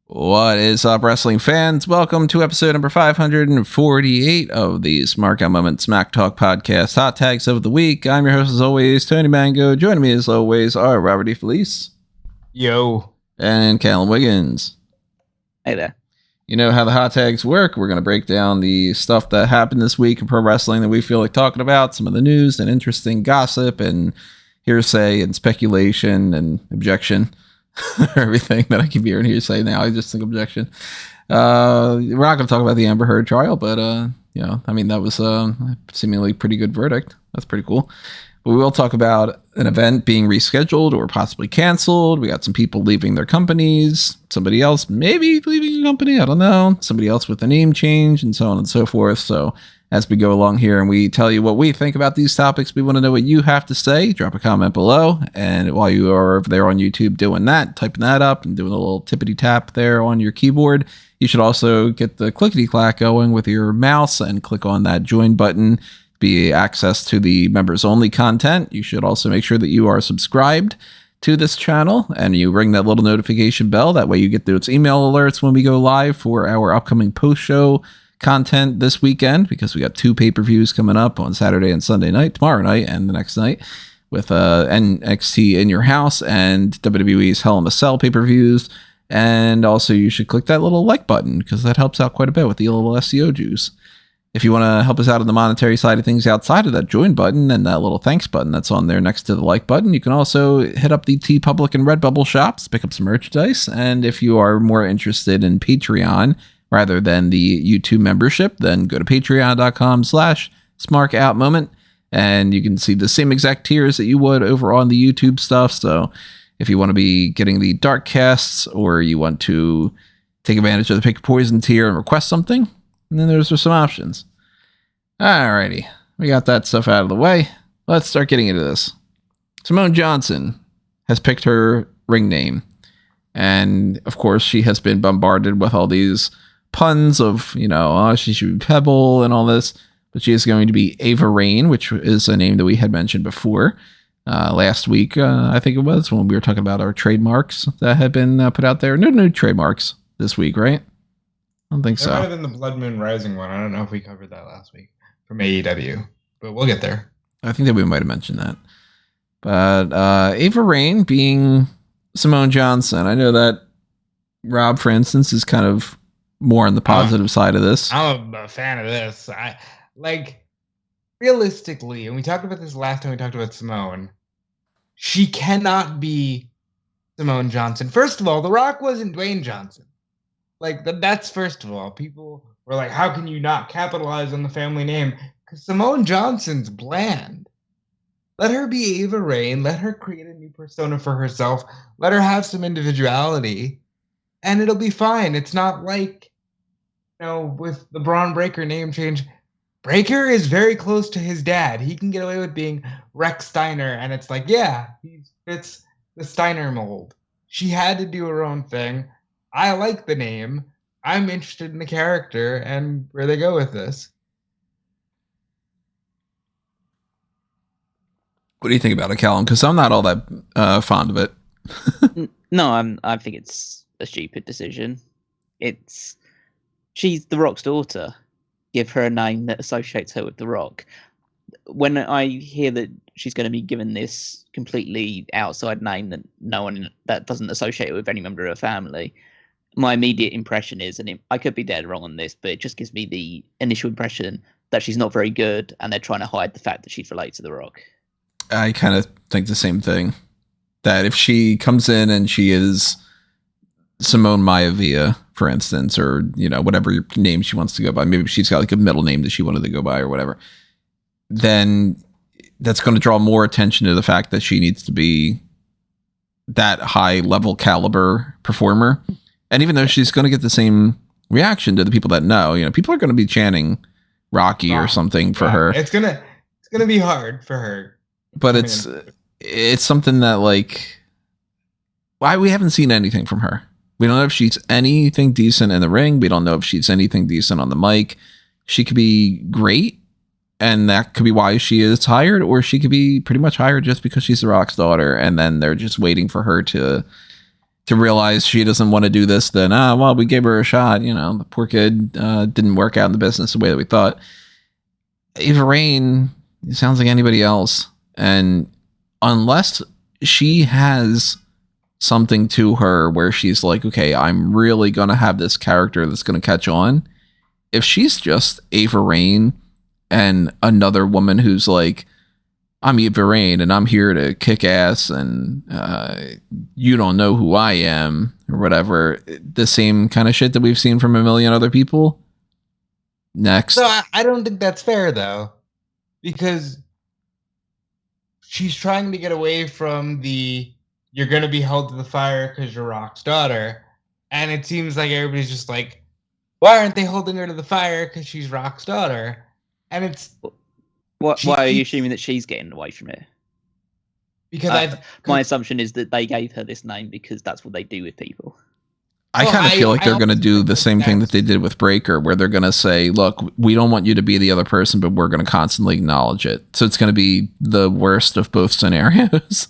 What is up, wrestling fans? Welcome to episode number 548 of the Smark Moment Smack Talk podcast, Hot Tags of the Week. I'm your host, as always, Tony Mango. Joining me, as always, are Robert E. Felice. Yo. And Callum Wiggins. Hey there. You know how the hot tags work. We're going to break down the stuff that happened this week in pro wrestling that we feel like talking about, some of the news and interesting gossip and hearsay and speculation and objection. Everything that I keep hearing hearsay now, I just think objection. We're not going to talk about the Amber Heard trial, but, that was a seemingly pretty good verdict. That's pretty cool. But we will talk about an event being rescheduled or possibly canceled. We got some people leaving their companies, somebody else maybe leaving a company, I don't know, somebody else with a name change, and so on and so forth. So as we go along here and we tell you what we think about these topics, we want to know what you have to say. Drop a comment below. And while you are over there on YouTube doing that, typing that up and doing a little tippity tap there on your keyboard, you should also get the clickety clack going with your mouse and click on that join button. Be access to the members only content. You should also make sure that you are subscribed to this channel and you ring that little notification bell. That way you get those email alerts when we go live for our upcoming post-show content this weekend, because we got 2 pay-per-views coming up on Saturday and Sunday night, tomorrow night and the next night, with NXT In Your House and WWE's Hell in a Cell pay-per-views. And also you should click that little like button, because that helps out quite a bit with the little SEO juice. If you want to help us out on the monetary side of things outside of that join button and that little thanks button that's on there next to the like button, you can also hit up the TeePublic and Redbubble shops, pick up some merchandise. And if you are more interested in Patreon rather than the YouTube membership, then go to patreon.com/SmarkOutMoment and you can see the same exact tiers that you would over on the YouTube stuff. So if you want to be getting the dark casts or you want to take advantage of the Pick a Poison tier and request something, and then there's some options. Alrighty, we got that stuff out of the way. Let's start getting into this. Simone Johnson has picked her ring name. And of course, she has been bombarded with all these puns of, she should be Pebble and all this. But she is going to be Ava Raine, which is a name that we had mentioned before. Last week, I think it was, when we were talking about our trademarks that had been put out there. No new trademarks this week, right? I don't think so. Better than the Blood Moon Rising one. I don't know if we covered that last week from AEW, but we'll get there. I think that we might have mentioned that. But Ava Raine being Simone Johnson, I know that Rob, for instance, is kind of more on the positive side of this. I'm a fan of this. Realistically, and we talked about this last time we talked about Simone, she cannot be Simone Johnson. First of all, The Rock wasn't Dwayne Johnson. That's first of all. People were like, how can you not capitalize on the family name? Because Simone Johnson's bland. Let her be Ava Raine. Let her create a new persona for herself. Let her have some individuality. And it'll be fine. It's not like, with the Braun Breaker name change. Breaker is very close to his dad. He can get away with being Rex Steiner. And it's like, yeah, he fits the Steiner mold. She had to do her own thing. I like the name. I'm interested in the character and where they go with this. What do you think about it, Callum? Because I'm not all that fond of it. No, I think it's a stupid decision. She's The Rock's daughter. Give her a name that associates her with The Rock. When I hear that she's going to be given this completely outside name that doesn't associate with any member of her family, my immediate impression is, and I could be dead wrong on this, but it just gives me the initial impression that she's not very good and they're trying to hide the fact that she's related to The Rock. I kind of think the same thing. That if she comes in and she is Simone Maivia, for instance, or, whatever name she wants to go by, maybe she's got like a middle name that she wanted to go by or whatever, then that's going to draw more attention to the fact that she needs to be that high level caliber performer. And even though she's going to get the same reaction to the people that know, people are going to be chanting Rocky or something for her. It's gonna be hard for her. But it's something that why we haven't seen anything from her. We don't know if she's anything decent in the ring. We don't know if she's anything decent on the mic. She could be great And that could be why she is hired, or she could be pretty much hired just because she's The Rock's daughter, and then they're just waiting for her to realize she doesn't want to do this. Then, well, we gave her a shot. The poor kid didn't work out in the business the way that we thought. Ava Raine sounds like anybody else, and unless she has something to her where she's like, okay, I'm really gonna have this character that's gonna catch on. If she's just Ava Raine and another woman who's like, I'm Ava Raine and I'm here to kick ass and you don't know who I am or whatever, the same kind of shit that we've seen from a million other people. Next. No, I don't think that's fair though, because she's trying to get away from you're going to be held to the fire because you're Rock's daughter. And it seems like everybody's just like, why aren't they holding her to the fire because she's Rock's daughter? And it's... Why are you assuming that she's getting away from it? Because my assumption is that they gave her this name because that's what they do with people. I kind of feel like they're going to do the same thing that they did with Breaker, where they're going to say, look, we don't want you to be the other person, but we're going to constantly acknowledge it. So it's going to be the worst of both scenarios.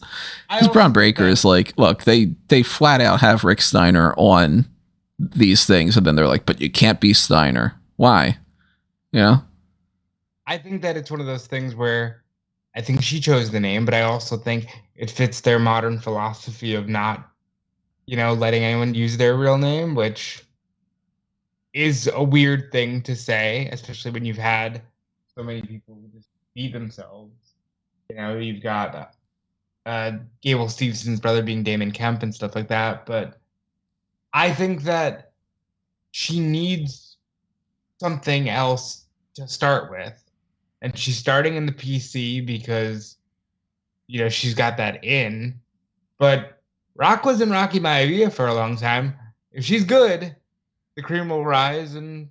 Because Braun Breaker is like, look, they flat out have Rick Steiner on these things, and then they're like, but you can't be Steiner. Why? I think that it's one of those things where I think she chose the name, but I also think it fits their modern philosophy of not, letting anyone use their real name, which is a weird thing to say, especially when you've had so many people who just be themselves. You've got Gable Stevenson's brother being Damon Kemp and stuff like that. But I think that she needs something else to start with. And she's starting in the PC because, she's got that in. But Rock was in Rocky Maivia for a long time. If she's good, the cream will rise and,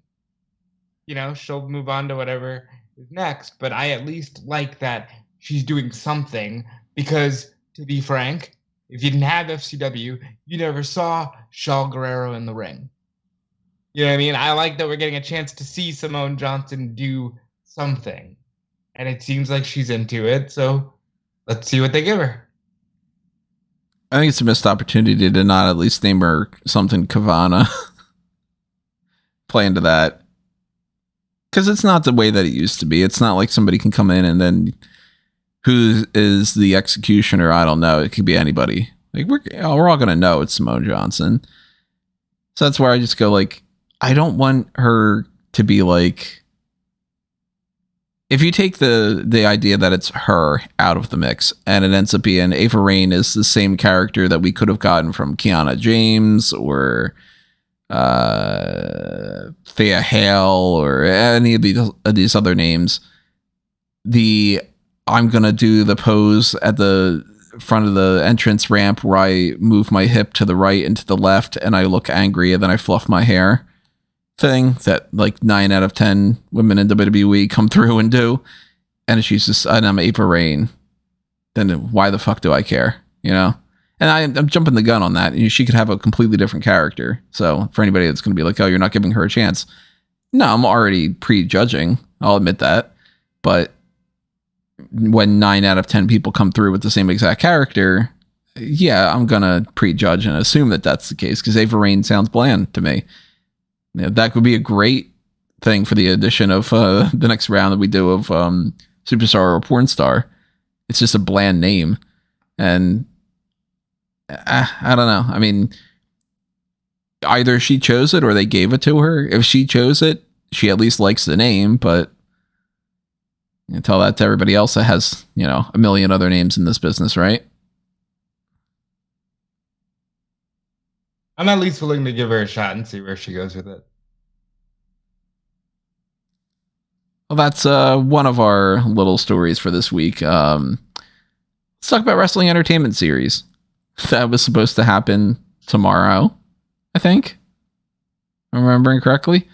she'll move on to whatever is next. But I at least like that she's doing something because, to be frank, if you didn't have FCW, you never saw Shaul Guerrero in the ring. You know what I mean? I like that we're getting a chance to see Simone Johnson do something. And it seems like she's into it, so let's see what they give her. I think it's a missed opportunity to not at least name her something Kavana. Play into that. Because it's not the way that it used to be. It's not like somebody can come in and then who is the executioner, I don't know. It could be anybody. Like we're all going to know it's Simone Johnson. So that's where I just go like, I don't want her to be like... If you take the idea that it's her out of the mix and it ends up being Ava Raine is the same character that we could have gotten from Kiana James or Thea Hale or any of these other names, I'm going to do the pose at the front of the entrance ramp where I move my hip to the right and to the left and I look angry and then I fluff my hair. Thing that like 9 out of 10 women in WWE come through and do, and she's just, and I'm Ava Raine, then why the fuck do I care, And I'm jumping the gun on that. She could have a completely different character. So for anybody that's going to be like, oh, you're not giving her a chance. No, I'm already prejudging. I'll admit that. But when 9 out of 10 people come through with the same exact character, yeah, I'm going to prejudge and assume that that's the case because Ava Raine sounds bland to me. That could be a great thing for the addition of the next round that we do of Superstar or Porn Star. It's just a bland name. And I don't know. I mean, either she chose it or they gave it to her. If she chose it, she at least likes the name, but tell that to everybody else that has, a million other names in this business, right? I'm at least willing to give her a shot and see where she goes with it. Well, that's one of our little stories for this week. Let's talk about Wrestling Entertainment Series. That was supposed to happen tomorrow, I think. If I'm remembering correctly.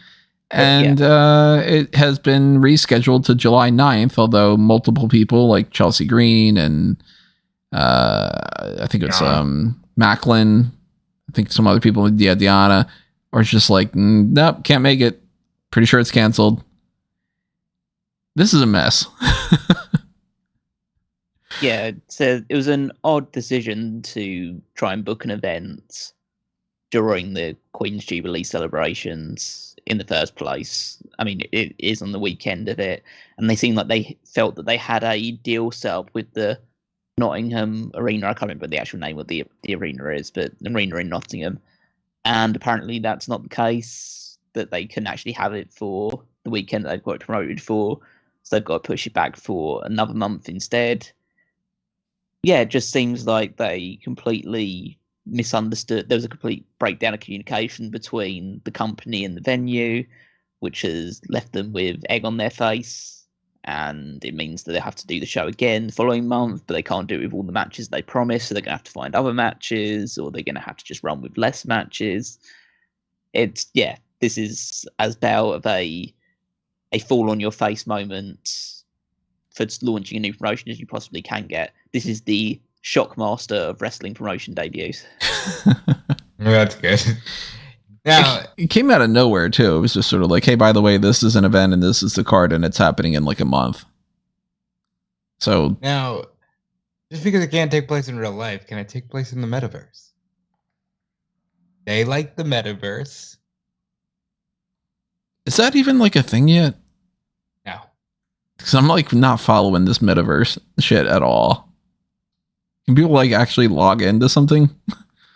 And it has been rescheduled to July 9th, although multiple people like Chelsea Green and I think it's Macklin, I think some other people, Diana, are just like, nope, can't make it. Pretty sure it's canceled. This is a mess. Yeah, so it was an odd decision to try and book an event during the Queen's Jubilee celebrations in the first place. I mean, it is on the weekend of it, and they seemed like they felt that they had a deal set up with the Nottingham Arena. I can't remember the actual name of the arena is, but the arena in Nottingham. And apparently that's not the case, that they can actually have it for the weekend that they've got it promoted for, so they've got to push it back for another month instead. Yeah, it just seems like they completely misunderstood. There was a complete breakdown of communication between the company and the venue, which has left them with egg on their face, and it means that they have to do the show again the following month, but they can't do it with all the matches they promised, so they're going to have to find other matches, or they're going to have to just run with less matches. This is as bad of a fall on your face moment for launching a new promotion as you possibly can get. This is the Shockmaster of wrestling promotion debuts. That's good. Now, it came out of nowhere too. It was just sort of like, hey, by the way, this is an event and this is the card and it's happening in like a month. So now, just because it can't take place in real life, can it take place in the metaverse? They like the metaverse. Is that even like a thing yet? No. Because I'm like not following this metaverse shit at all. Can people like actually log into something?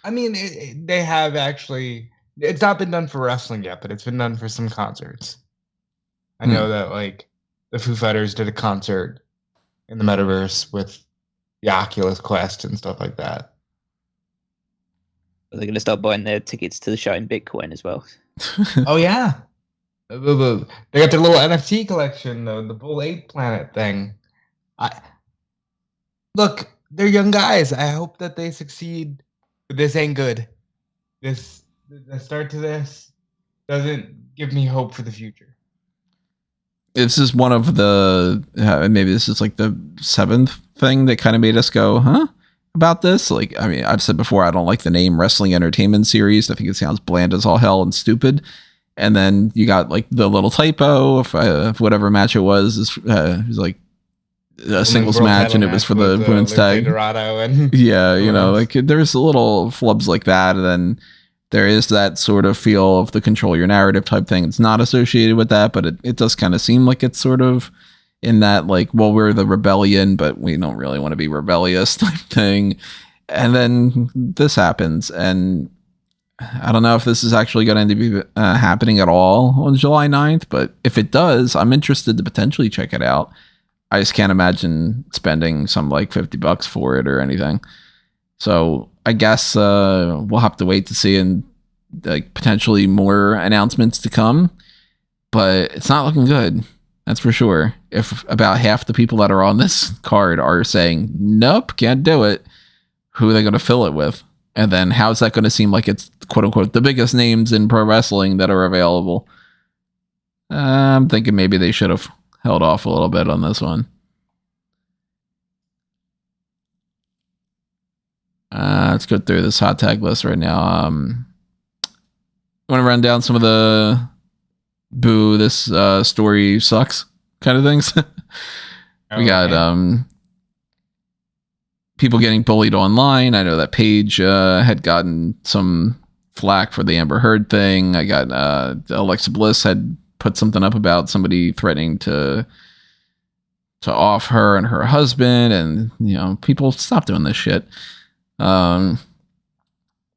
I mean, they have actually. It's not been done for wrestling yet, but it's been done for some concerts. I know that like the Foo Fighters did a concert in the metaverse with the Oculus Quest and stuff like that. They're going to start buying their tickets to the show in Bitcoin as well. Oh yeah, they got their little NFT collection, the Bull 8 Planet thing. Look, they're young guys. I hope that they succeed. But this ain't good. The start to this doesn't give me hope for the future. This is one of the maybe this is like the 7th thing that kind of made us go, huh? About this. Like, I mean, I've said before, I don't like the name Wrestling Entertainment Series. I think it sounds bland as all hell and stupid. And then you got like the little typo of whatever match it was. It was like a singles match, and it was for the women's tag. Yeah, you know, like there's little flubs like that, and then there is that sort of feel of the control your narrative type thing. It's not associated with that, but it does kind of seem like it's sort of in that like, well, we're the rebellion, but we don't really want to be rebellious type thing. And then this happens, and I don't know if this is actually going to be happening at all on July 9th, but if it does, I'm interested to potentially check it out. I just can't imagine spending some like $50 for it or anything. So I guess we'll have to wait to see, and like potentially more announcements to come, but it's not looking good. That's for sure. If about half the people that are on this card are saying, nope, can't do it, who are they going to fill it with? And then how's that going to seem like it's quote unquote the biggest names in pro wrestling that are available? I'm thinking maybe they should have held off a little bit on this one. Let's go through this hot tag list right now. I want to run down some of the boo, this story sucks kind of things. We got people getting bullied online. I know that Paige had gotten some flack for the Amber Heard thing. I got Alexa Bliss had put something up about somebody threatening to off her and her husband, and you know, people stop doing this shit. That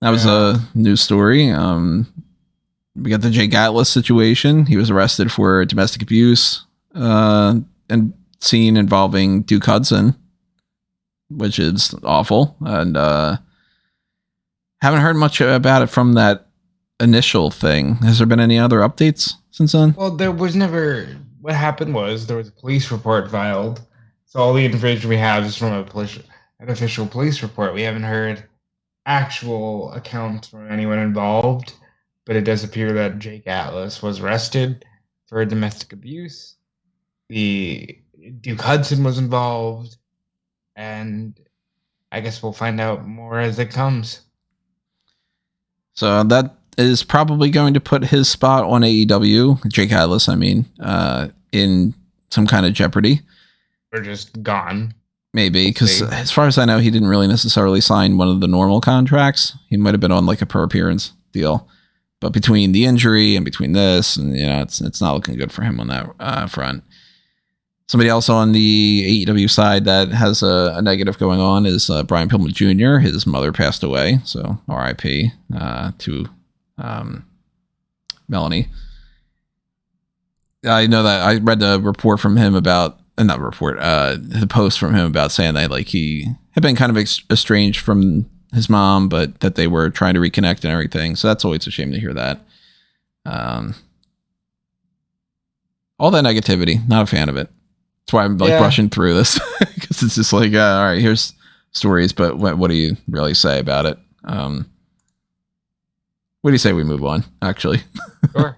was a news story. We got the Jake Atlas situation. He was arrested for domestic abuse and scene involving Duke Hudson, which is awful. And haven't heard much about it from that initial thing. Has there been any other updates since then? Well, there was never. What happened was there was a police report filed. So all the information we have is from an official police report. We haven't heard actual accounts from anyone involved, but it does appear that Jake Atlas was arrested for domestic abuse. The Duke Hudson was involved, and I guess we'll find out more as it comes. So that is probably going to put his spot on AEW, Jake Atlas, I mean, in some kind of jeopardy. Or just gone. Maybe, because as far as I know, he didn't really necessarily sign one of the normal contracts. He might have been on like a per appearance deal. But between the injury and between this, and it's not looking good for him on that front. Somebody else on the AEW side that has a negative going on is Brian Pillman Jr. His mother passed away, so R.I.P. To Melanie. I know that I read the report from him about, not report, the post from him about saying that like he had been kind of estranged from his mom, but that they were trying to reconnect and everything. So that's always a shame to hear that. All that negativity, not a fan of it. That's why I'm like brushing through this, because it's just like, all right, here's stories, but what do you really say about it? What do you say we move on, actually? Sure.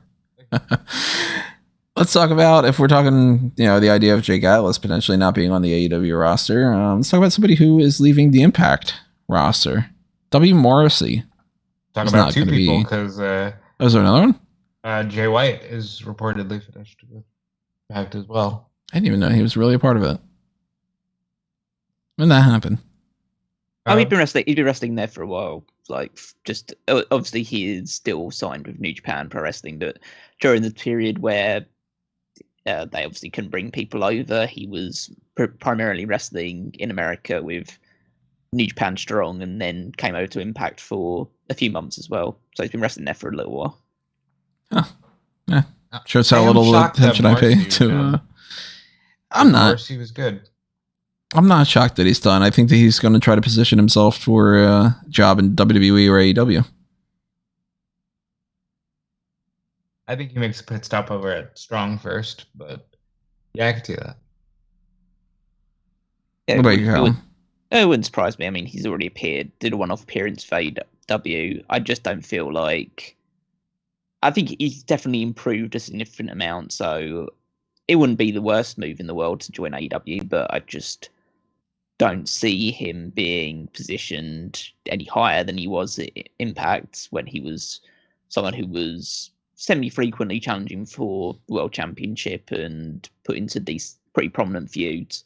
Let's talk about, if we're talking, the idea of Jake Atlas potentially not being on the AEW roster. Let's talk about somebody who is leaving the Impact roster. W. Morrissey. Talk about two people, because... is there another one? Jay White is reportedly finished with Impact as well. I didn't even know he was really a part of it. When that happened? He'd been wrestling there for a while. Like, just obviously he is still signed with New Japan Pro Wrestling, but during the period where they obviously couldn't bring people over, he was primarily wrestling in America with New Japan Strong, and then came over to Impact for a few months as well. So he's been wrestling there for a little while. Oh, yeah. Shows how little attention I pay to. I'm not. Morrissey was good. I'm not shocked that he's done. I think that he's going to try to position himself for a job in WWE or AEW. I think he makes a pit stop over at Strong first, but yeah, I could see that. Yeah, what about you, Cal? It wouldn't surprise me. I mean, he's already appeared, did a one-off appearance for AEW. I just don't feel like... I think he's definitely improved a significant amount, so it wouldn't be the worst move in the world to join AEW, but I just don't see him being positioned any higher than he was at Impact, when he was someone who was semi-frequently challenging for the World Championship and put into these pretty prominent feuds.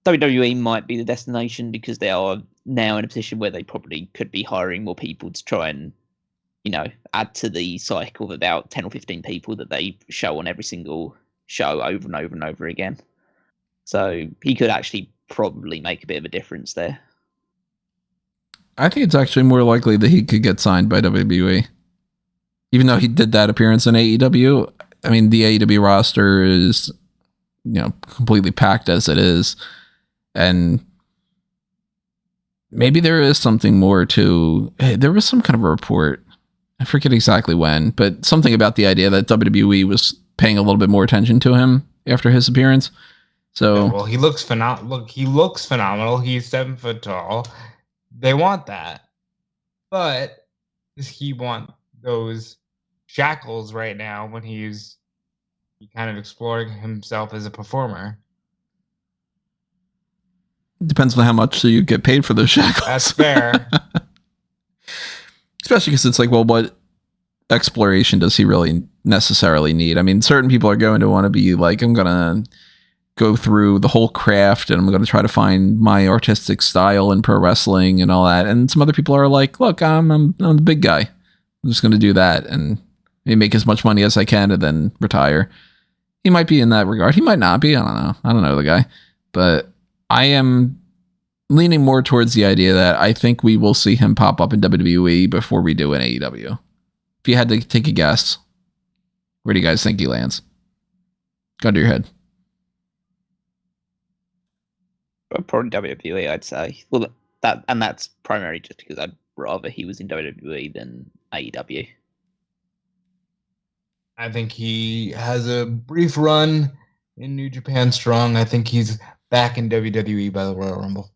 WWE might be the destination, because they are now in a position where they probably could be hiring more people to try and, add to the cycle of about 10 or 15 people that they show on every single show over and over and over again. So he could actually probably make a bit of a difference there. I think it's actually more likely that he could get signed by WWE. Even though he did that appearance in AEW, I mean, the AEW roster is, completely packed as it is. And maybe there is something more to... Hey, there was some kind of a report. I forget exactly when, but something about the idea that WWE was paying a little bit more attention to him after his appearance. So, well, he looks phenomenal. He looks phenomenal. He's 7 foot tall. They want that, but does he want those shackles right now when he's kind of exploring himself as a performer? Depends on how much you get paid for those shackles. That's fair. Especially because it's like, well, what exploration does he really necessarily need? I mean, certain people are going to want to be like, I'm going to go through the whole craft and I'm going to try to find my artistic style in pro wrestling and all that. And some other people are like, look, I'm the big guy. I'm just going to do that and maybe make as much money as I can and then retire. He might be in that regard. He might not be. I don't know. I don't know the guy. But I am leaning more towards the idea that I think we will see him pop up in WWE before we do in AEW. If you had to take a guess, where do you guys think he lands? Gun to your head. Probably WWE, I'd say. Well, that's primarily just because I'd rather he was in WWE than AEW. I think he has a brief run in New Japan Strong. I think he's back in WWE by the Royal Rumble.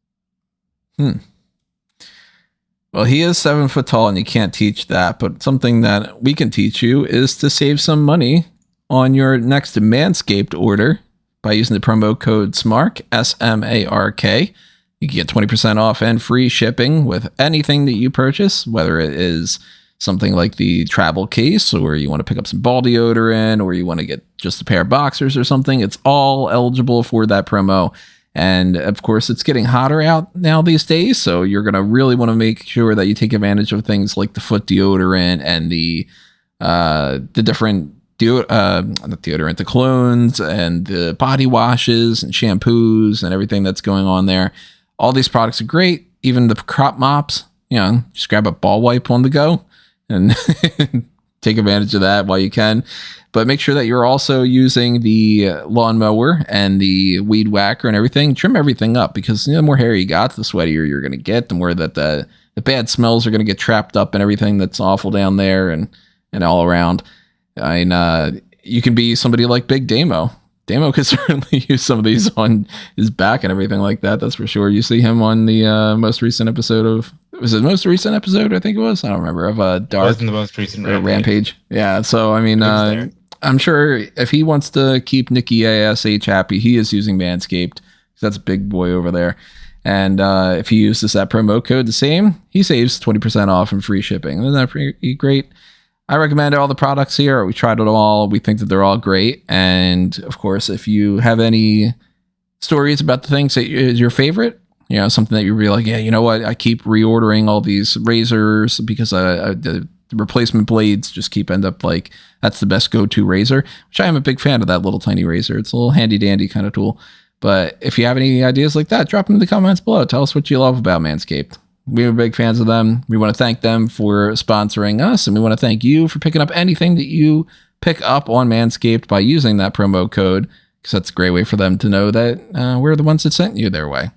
Well, he is 7 foot tall and you can't teach that, but something that we can teach you is to save some money on your next Manscaped order by using the promo code SMARK, SMARK. You can get 20% off and free shipping with anything that you purchase, whether it is something like the travel case, or you want to pick up some ball deodorant, or you want to get just a pair of boxers or something, it's all eligible for that promo. And of course, it's getting hotter out now these days, so you're going to really want to make sure that you take advantage of things like the foot deodorant and the different not deodorant, the colognes and the body washes and shampoos and everything that's going on there. All these products are great. Even the crop mops, just grab a ball wipe on the go and take advantage of that while you can. But make sure that you're also using the lawnmower and the weed whacker and everything. Trim everything up, because the more hair you got, the sweatier you're going to get, the more that the bad smells are going to get trapped up and everything that's awful down there and all around. I mean, you can be somebody like Big Damo. Damo could certainly use some of these on his back and everything like that. That's for sure. You see him on the most recent episode of... Was it the most recent episode? I think it was. I don't remember. Of Dark. It wasn't the most recent Rampage. Yeah. So, I mean, I'm sure if he wants to keep Nikki ASH happy, he is using Manscaped. That's a big boy over there. And if he uses that promo code the same, he saves 20% off and free shipping. Isn't that pretty great? I recommend all the products here. We tried it all. We think that they're all great. And of course, if you have any stories about the things that is your favorite, something that you're really like, yeah, you know what? I keep reordering all these razors because the replacement blades just end up like, that's the best go-to razor, which I am a big fan of that little tiny razor. It's a little handy dandy kind of tool. But if you have any ideas like that, drop them in the comments below. Tell us what you love about Manscaped. We are big fans of them. We want to thank them for sponsoring us, and we want to thank you for picking up anything that you pick up on Manscaped by using that promo code, because that's a great way for them to know that we're the ones that sent you their way.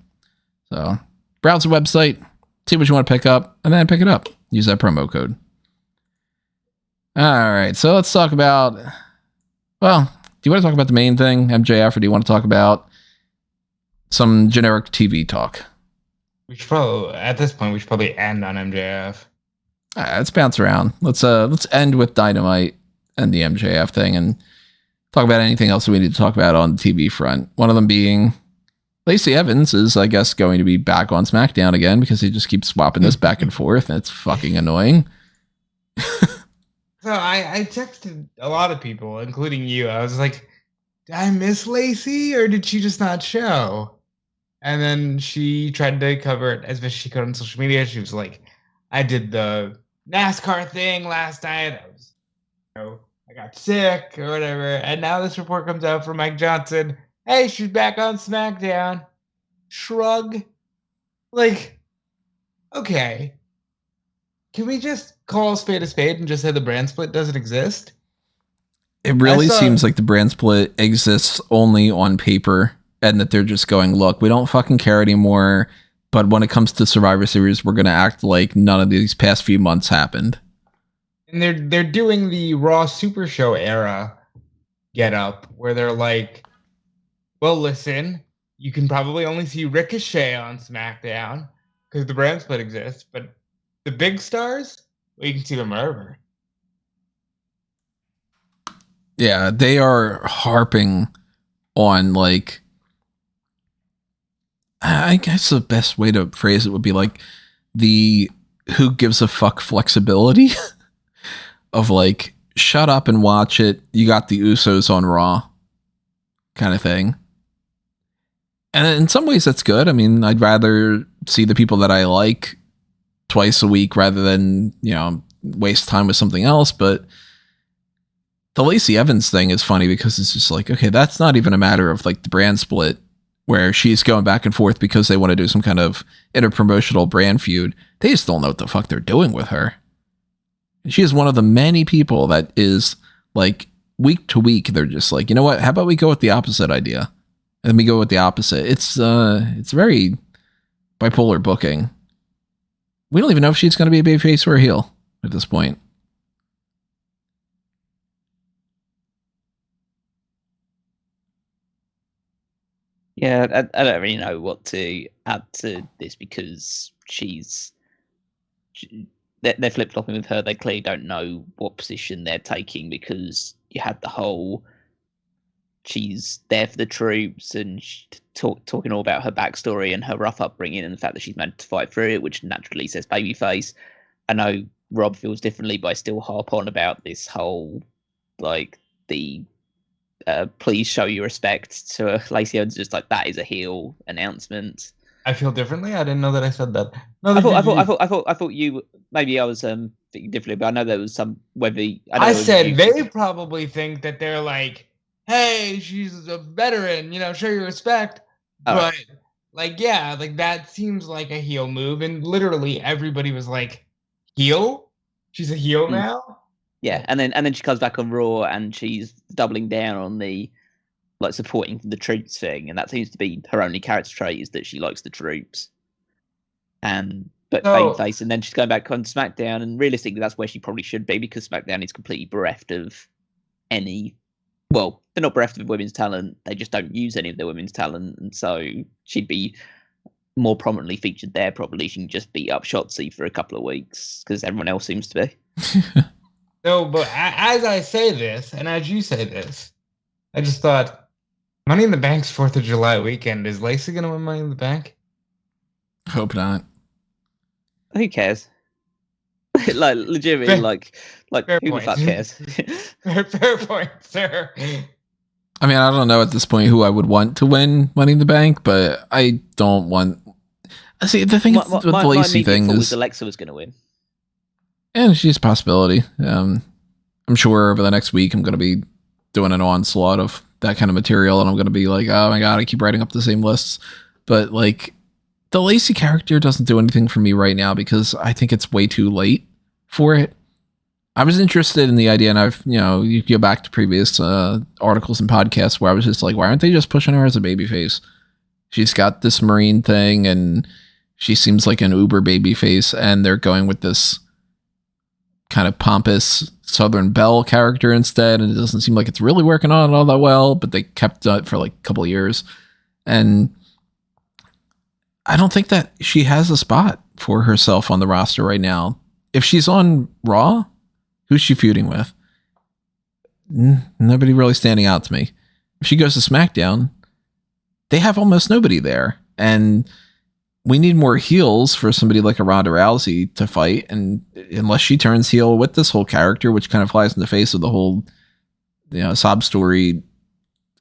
So browse the website, see what you want to pick up, and then pick it up. Use that promo code. All right, so let's talk about... Well, do you want to talk about the main thing, MJF, or do you want to talk about some generic TV talk? We should probably, at this point, end on MJF. All right, let's bounce around. Let's end with Dynamite and the MJF thing, and talk about anything else that we need to talk about on the TV front. One of them being Lacey Evans is, I guess, going to be back on SmackDown again, because he just keeps swapping this back and forth, and it's fucking annoying. So I texted a lot of people, including you. I was like, did I miss Lacey, or did she just not show? And then she tried to cover it as best she could on social media. She was like, I did the NASCAR thing last night. I got sick or whatever. And now this report comes out from Mike Johnson. Hey, she's back on SmackDown. Shrug. Like, okay. Can we just call a spade and just say the brand split doesn't exist? It really seems like the brand split exists only on paper, and that they're just going, look, we don't fucking care anymore, but when it comes to Survivor Series, we're going to act like none of these past few months happened. And they're doing the Raw Super Show era get up, where they're like, well, listen, you can probably only see Ricochet on SmackDown because the brand split exists, but the big stars, well, you can see them wherever. Yeah, they are harping on, like, I guess the best way to phrase it would be like the who gives a fuck flexibility of like, shut up and watch it. You got the Usos on Raw kind of thing. And in some ways that's good. I mean, I'd rather see the people that I like twice a week rather than, waste time with something else. But the Lacey Evans thing is funny because it's just like, okay, that's not even a matter of like the brand split where she's going back and forth because they want to do some kind of interpromotional brand feud. They just don't know what the fuck they're doing with her. She is one of the many people that is like week to week. They're just like, you know what? How about we go with the opposite idea? And then we go with the opposite. It's very bipolar booking. We don't even know if she's going to be a babyface or a heel at this point. Yeah, I don't really know what to add to this because they're flip-flopping with her. They clearly don't know what position they're taking because you had the whole she's there for the troops and talking all about her backstory and her rough upbringing and the fact that she's meant to fight through it, which naturally says babyface. I know Rob feels differently, but I still harp on about this whole like the please show your respect to Lacey Evans. Just like that is a heel announcement. I feel differently. I didn't know that I said that. No, I thought you maybe I was thinking differently, but I know there was some whether I said they probably think that they're like, hey, she's a veteran, show your respect. But like, yeah, like that seems like a heel move, and literally everybody was like, heel? She's a heel now? Yeah, and then she comes back on Raw and she's doubling down on the like supporting the troops thing, and that seems to be her only character trait is that she likes the troops. But babyface, and then she's going back on SmackDown, and realistically, that's where she probably should be because SmackDown is completely bereft of any. Well, they're not bereft of women's talent; they just don't use any of their women's talent, and so she'd be more prominently featured there. Probably she can just beat up Shotzi for a couple of weeks because everyone else seems to be. No, but as I say this, and as you say this, I just thought, Money in the Bank's 4th of July weekend. Is Lacey going to win Money in the Bank? Hope not. Who cares? Like legitimately, like who the fuck cares? fair point, sir. I mean, I don't know at this point who I would want to win Money in the Bank, but I don't want. See, the thing with the Lacey thing is Alexa was going to win. And she's a possibility. I'm sure over the next week I'm going to be doing an onslaught of that kind of material, and I'm going to be like, oh my god, I keep writing up the same lists. But like, the Lacey character doesn't do anything for me right now because I think it's way too late for it. I was interested in the idea, and I've, you go back to previous articles and podcasts where I was just like, why aren't they just pushing her as a babyface? She's got this Marine thing, and she seems like an uber babyface, and they're going with this kind of pompous Southern Belle character instead, and it doesn't seem like it's really working on all that well, but they kept it for like a couple of years, and I don't think that she has a spot for herself on the roster right now. If she's on Raw, who's she feuding with? Nobody really standing out to me. If she goes to SmackDown, they have almost nobody there, and we need more heels for somebody like a Ronda Rousey to fight, and unless she turns heel with this whole character, which kind of flies in the face of the whole, sob story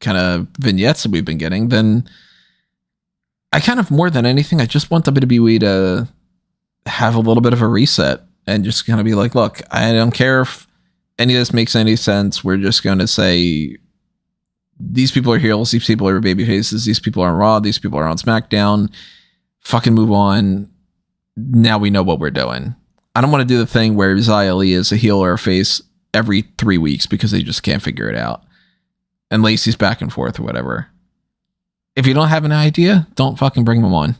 kind of vignettes that we've been getting, then I kind of, more than anything, I just want WWE to have a little bit of a reset and just kind of be like, look, I don't care if any of this makes any sense. We're just going to say these people are heels, these people are baby faces, these people are on Raw, these people are on SmackDown. Fucking move on. Now we know what we're doing. I don't want to do the thing where Xia Li is a heel or a face every 3 weeks because they just can't figure it out. And Lacey's back and forth or whatever. If you don't have an idea, don't fucking bring them on.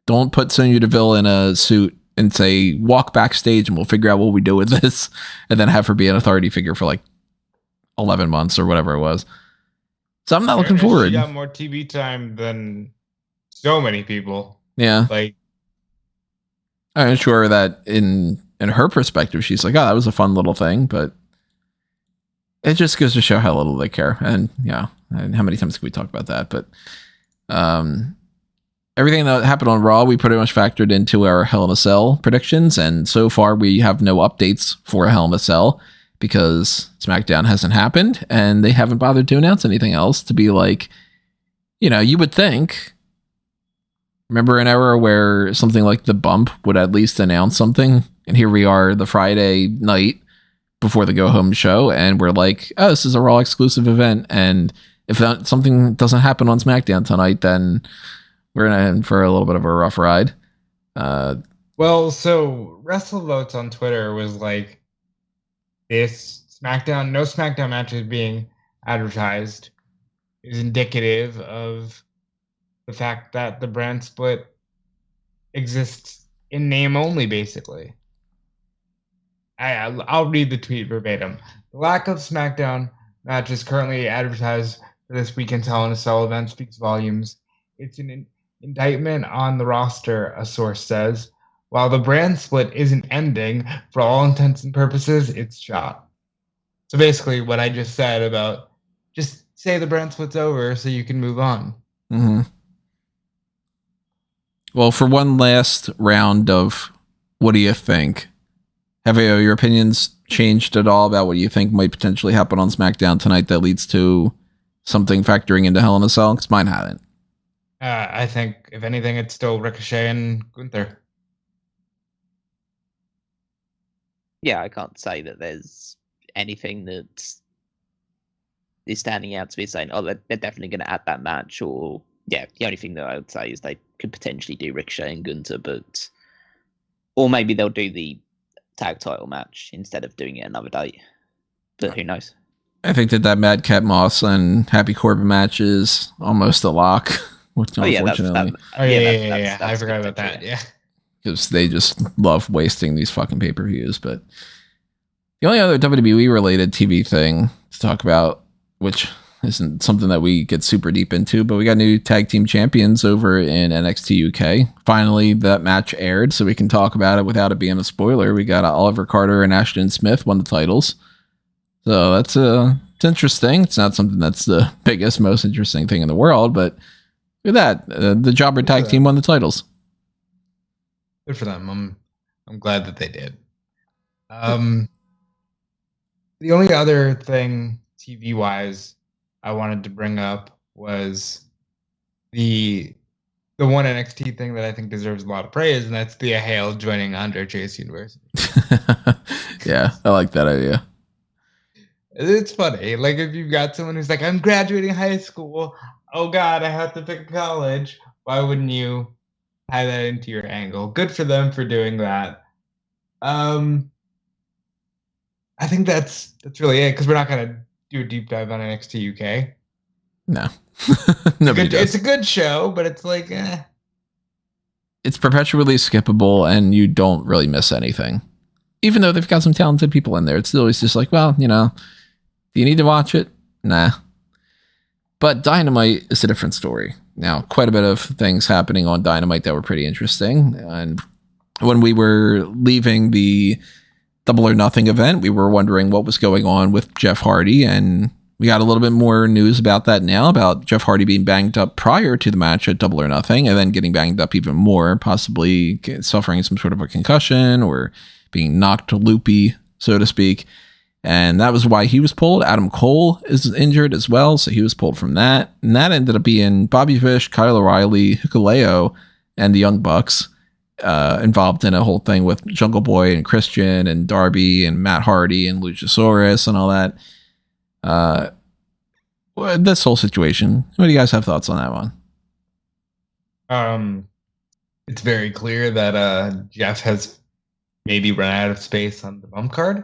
Don't put Sonya Deville in a suit and say, walk backstage and we'll figure out what we do with this. And then have her be an authority figure for like 11 months or whatever it was. So I'm not looking forward. She got more TV time than so many people. Yeah. Like, I'm sure that in her perspective, she's like, oh, that was a fun little thing, but it just goes to show how little they care. And and how many times can we talk about that? But everything that happened on Raw, we pretty much factored into our Hell in a Cell predictions. And so far we have no updates for Hell in a Cell because SmackDown hasn't happened and they haven't bothered to announce anything else to be like, you would think. Remember an era where something like The Bump would at least announce something? And here we are the Friday night before the go-home show, and we're like, oh, this is a Raw exclusive event, and if something doesn't happen on SmackDown tonight, then we're in for a little bit of a rough ride. Well, so WrestleVotes on Twitter was like, this SmackDown, no SmackDown matches being advertised is indicative of the fact that the brand split exists in name only, basically. I'll read the tweet verbatim. The lack of SmackDown matches currently advertised for this weekend's Hell in a Cell event speaks volumes. It's an indictment on the roster, a source says. While the brand split isn't ending, for all intents and purposes, it's shot. So basically what I just said about just say the brand split's over so you can move on. Mm-hmm. Well, for one last round of what do you think, Have your opinions changed at all about what you think might potentially happen on SmackDown tonight that leads to something factoring into Hell in a Cell? Because mine hadn't. I think, if anything, it's still Ricochet and Gunther. Yeah, I can't say that there's anything that is standing out to be saying, oh, they're definitely going to add that match. Or, yeah, the only thing that I would say is they could potentially do Ricochet and Gunther, or maybe they'll do the tag title match instead of doing it another day. But who knows? I think that Madcap Moss and Happy Corbin match is almost a lock. Which, unfortunately, yeah. I forgot about that. Yeah, because they just love wasting these fucking pay-per-views. But the only other WWE related TV thing to talk about, which isn't something that we get super deep into, but we got new tag team champions over in NXT UK. Finally, that match aired, so we can talk about it without it being a spoiler. We got Oliver Carter and Ashton Smith won the titles. So that's it's interesting. It's not something that's the biggest, most interesting thing in the world, but look at that. The Jobber tag team won the titles. Good for them. I'm glad that they did. The only other thing TV wise I wanted to bring up was the one NXT thing that I think deserves a lot of praise, and that's Thea Hale joining Andre Chase University. Yeah, I like that idea. It's funny. Like, if you've got someone who's like, I'm graduating high school. Oh, God, I have to pick a college. Why wouldn't you tie that into your angle? Good for them for doing that. I think that's really it, because we're not going to do a deep dive on NXT UK. No. Nobody does. It's a good show, but it's like, It's perpetually skippable, and you don't really miss anything. Even though they've got some talented people in there, it's always just like, well, do you need to watch it? Nah. But Dynamite is a different story. Now, quite a bit of things happening on Dynamite that were pretty interesting. And when we were leaving the Double or Nothing event, we were wondering what was going on with Jeff Hardy. And we got a little bit more news about that now, about Jeff Hardy being banged up prior to the match at Double or Nothing, and then getting banged up even more, possibly suffering some sort of a concussion or being knocked loopy, so to speak. And that was why he was pulled. Adam Cole is injured as well, so he was pulled from that. And that ended up being Bobby Fish, Kyle O'Reilly, Hikuleo, and the Young Bucks involved in a whole thing with Jungle Boy and Christian and Darby and Matt Hardy and Luchasaurus and all that. This whole situation. What do you guys have thoughts on that one? It's very clear that Jeff has maybe run out of space on the bump card,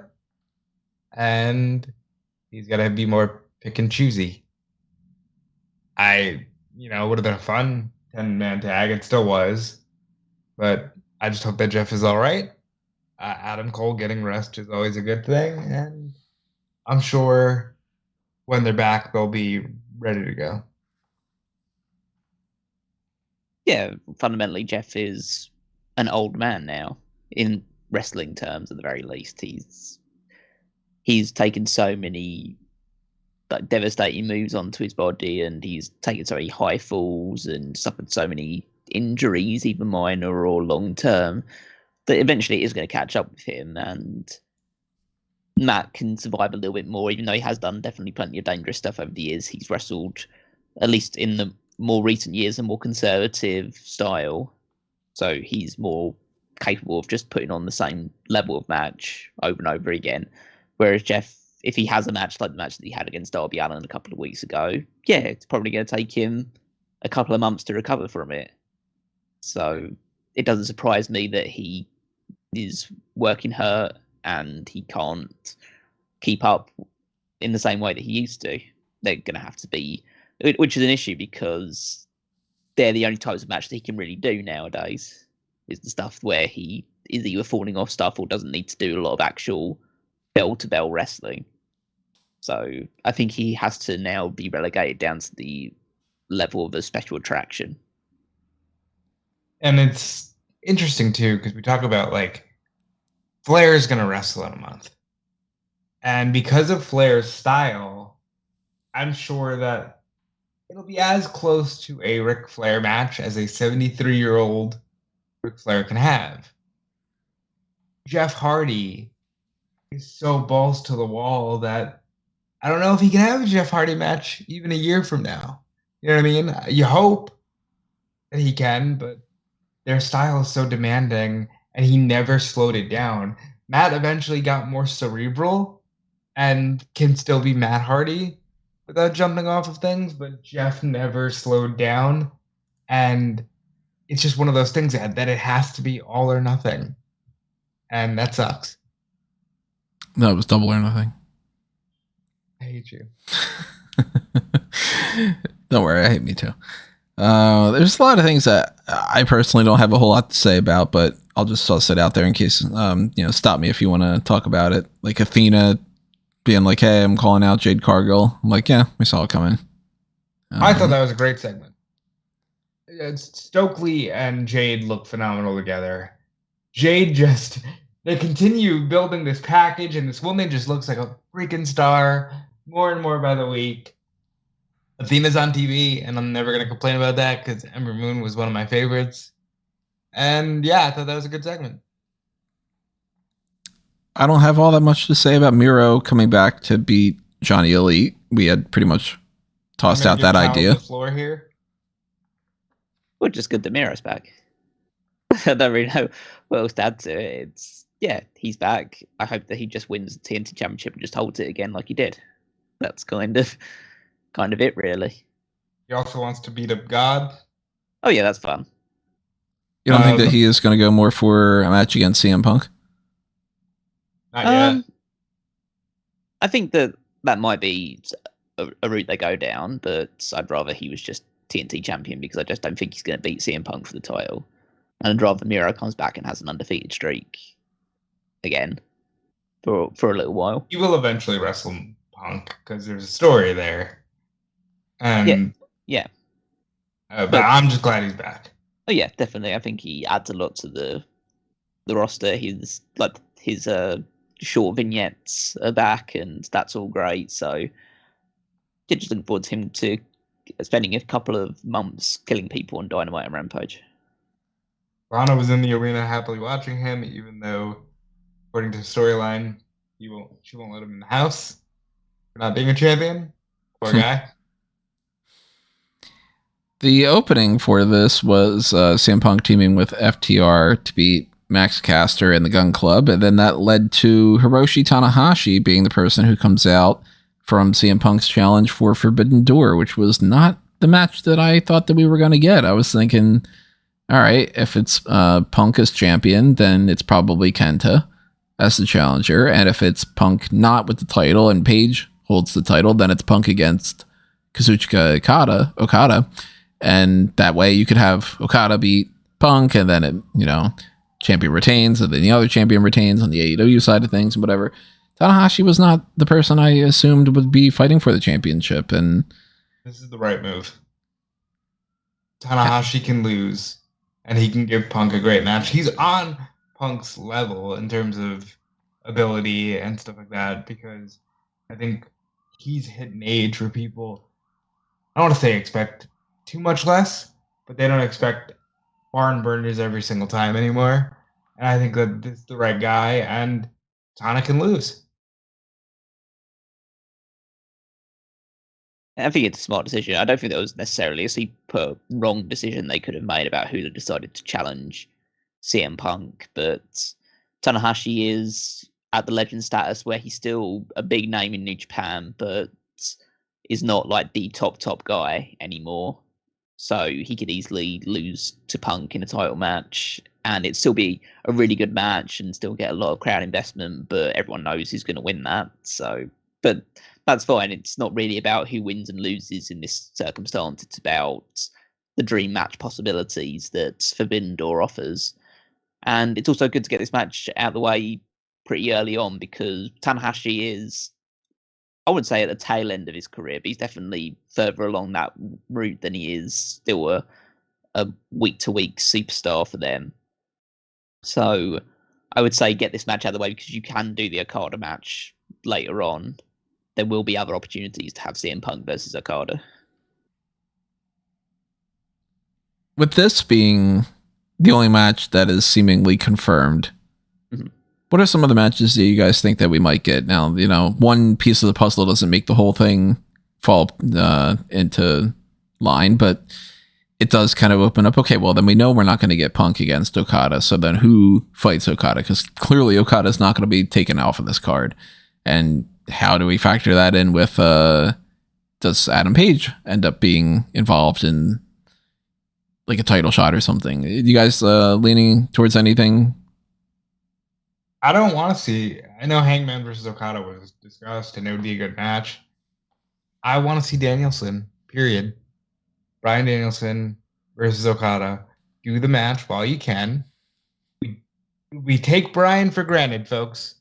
and he's got to be more pick and choosy. Would have been a fun 10-man tag. It still was, but I just hope that Jeff is all right. Adam Cole getting rest is always a good thing, and I'm sure when they're back, they'll be ready to go. Yeah, fundamentally, Jeff is an old man now, in wrestling terms at the very least. He's taken so many devastating moves onto his body, and he's taken so many high falls and suffered so many injuries, even minor or long term, that eventually it is going to catch up with him. And Matt can survive a little bit more, even though he has done definitely plenty of dangerous stuff over the years. He's wrestled, at least in the more recent years, a more conservative style, so he's more capable of just putting on the same level of match over and over again. Whereas Jeff, if he has a match like the match that he had against Darby Allin a couple of weeks ago, yeah, it's probably going to take him a couple of months to recover from it. So it doesn't surprise me that he is working hurt and he can't keep up in the same way that he used to. They're going to have to be, which is an issue because they're the only types of match that he can really do nowadays, is the stuff where he is either falling off stuff or doesn't need to do a lot of actual bell-to-bell wrestling. So I think he has to now be relegated down to the level of a special attraction. And it's interesting too, because we talk about Flair is going to wrestle in a month. And because of Flair's style, I'm sure that it'll be as close to a Ric Flair match as a 73-year-old Ric Flair can have. Jeff Hardy is so balls to the wall that I don't know if he can have a Jeff Hardy match even a year from now. You know what I mean? You hope that he can, but their style is so demanding, and he never slowed it down. Matt eventually got more cerebral and can still be Matt Hardy without jumping off of things, but Jeff never slowed down, and it's just one of those things that it has to be all or nothing, and that sucks. No, it was double or nothing. I hate you. Don't worry, I hate me too. There's a lot of things that I personally don't have a whole lot to say about, but I'll just toss it out there in case, stop me if you want to talk about it. Like Athena being like, hey, I'm calling out Jade Cargill. I'm like, yeah, we saw it coming. I thought that was a great segment. Stokely and Jade look phenomenal together. Jade they continue building this package, and this woman just looks like a freaking star more and more by the week. Athena's on TV, and I'm never going to complain about that because Ember Moon was one of my favorites. And yeah, I thought that was a good segment. I don't have all that much to say about Miro coming back to beat Johnny Elite. We had pretty much tossed out that idea. The floor here. Well, just good that Miro's back. I don't really know what else to add to it. He's back. I hope that he just wins the TNT Championship and just holds it again like he did. That's kind of it, really. He also wants to beat up God. Oh yeah, that's fun. You don't think that he is going to go more for a match against CM Punk? Not yet. I think that might be a route they go down, but I'd rather he was just TNT champion because I just don't think he's going to beat CM Punk for the title. And I'd rather Miro comes back and has an undefeated streak again for a little while. He will eventually wrestle Punk because there's a story there. Yeah. But I'm just glad he's back. Oh yeah, definitely. I think he adds a lot to the roster. His short vignettes are back, and that's all great. So, just looking forward to him to spending a couple of months killing people on Dynamite and Rampage. Rana was in the arena happily watching him, even though, according to the storyline, she won't let him in the house for not being a champion. Poor guy. The opening for this was CM Punk teaming with FTR to beat Max Caster and the Gun Club, and then that led to Hiroshi Tanahashi being the person who comes out from CM Punk's challenge for Forbidden Door, which was not the match that I thought that we were going to get. I was thinking, all right, if it's Punk as champion, then it's probably Kenta as the challenger, and if it's Punk not with the title and Page holds the title, then it's Punk against Kazuchika Okada. And that way you could have Okada beat Punk, and then it, champion retains, and then the other champion retains on the AEW side of things and whatever. Tanahashi was not the person I assumed would be fighting for the championship, and this is the right move. Tanahashi can lose, and he can give Punk a great match. He's on Punk's level in terms of ability and stuff like that, because I think he's hit an age where people, I don't want to say expect too much less, but they don't expect barn burners every single time anymore. And I think that this is the right guy, and Tana can lose. I think it's a smart decision. I don't think that was necessarily a super wrong decision they could have made about who they decided to challenge CM Punk, but Tanahashi is at the legend status where he's still a big name in New Japan, but is not like the top guy anymore. So he could easily lose to Punk in a title match, and it'd still be a really good match and still get a lot of crowd investment, but everyone knows who's going to win that. So, but that's fine. It's not really about who wins and loses in this circumstance. It's about the dream match possibilities that Forbidden Door offers. And it's also good to get this match out of the way pretty early on, because Tanahashi is, I wouldn't say at the tail end of his career, but he's definitely further along that route than he is still a week-to-week superstar for them. So I would say get this match out of the way, because you can do the Okada match later on. There will be other opportunities to have CM Punk versus Okada. With this being the only match that is seemingly confirmed, What are some of the matches that you guys think that we might get? Now, one piece of the puzzle doesn't make the whole thing fall into line, but it does kind of open up. Okay, well, then we know we're not going to get Punk against Okada. So then who fights Okada? Because clearly Okada's not going to be taken off of this card. And how do we factor that in with, does Adam Page end up being involved in like a title shot or something? You guys leaning towards anything? I don't want to see. I know Hangman versus Okada was discussed, and it would be a good match. I want to see Danielson. Period. Bryan Danielson versus Okada. Do the match while you can. We take Bryan for granted, folks.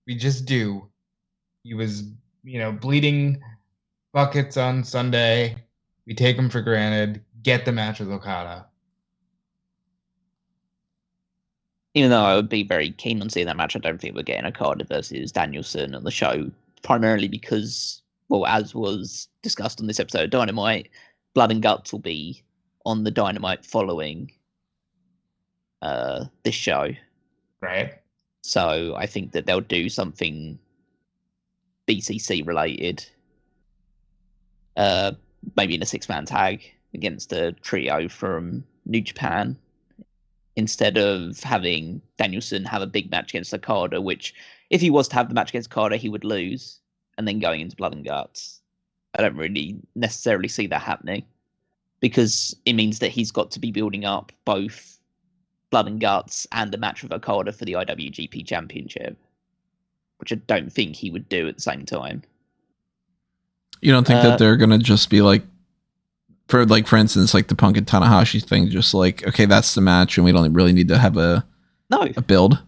We just do. He was, bleeding buckets on Sunday. We take him for granted. Get the match with Okada. Even though I would be very keen on seeing that match, I don't think we're getting Okada versus Danielson on the show, primarily because, well, as was discussed on this episode of Dynamite, Blood and Guts will be on the Dynamite following this show. Right. So I think that they'll do something BCC related, maybe in a 6-man tag against a trio from New Japan, instead of having Danielson have a big match against Okada, which, if he was to have the match against Okada, he would lose, and then going into Blood and Guts. I don't really necessarily see that happening, because it means that he's got to be building up both Blood and Guts and a match with Okada for the IWGP Championship, which I don't think he would do at the same time. You don't think that they're going to just be like, for instance, like the Punk and Tanahashi thing, just like, okay, that's the match, and we don't really need to have a build?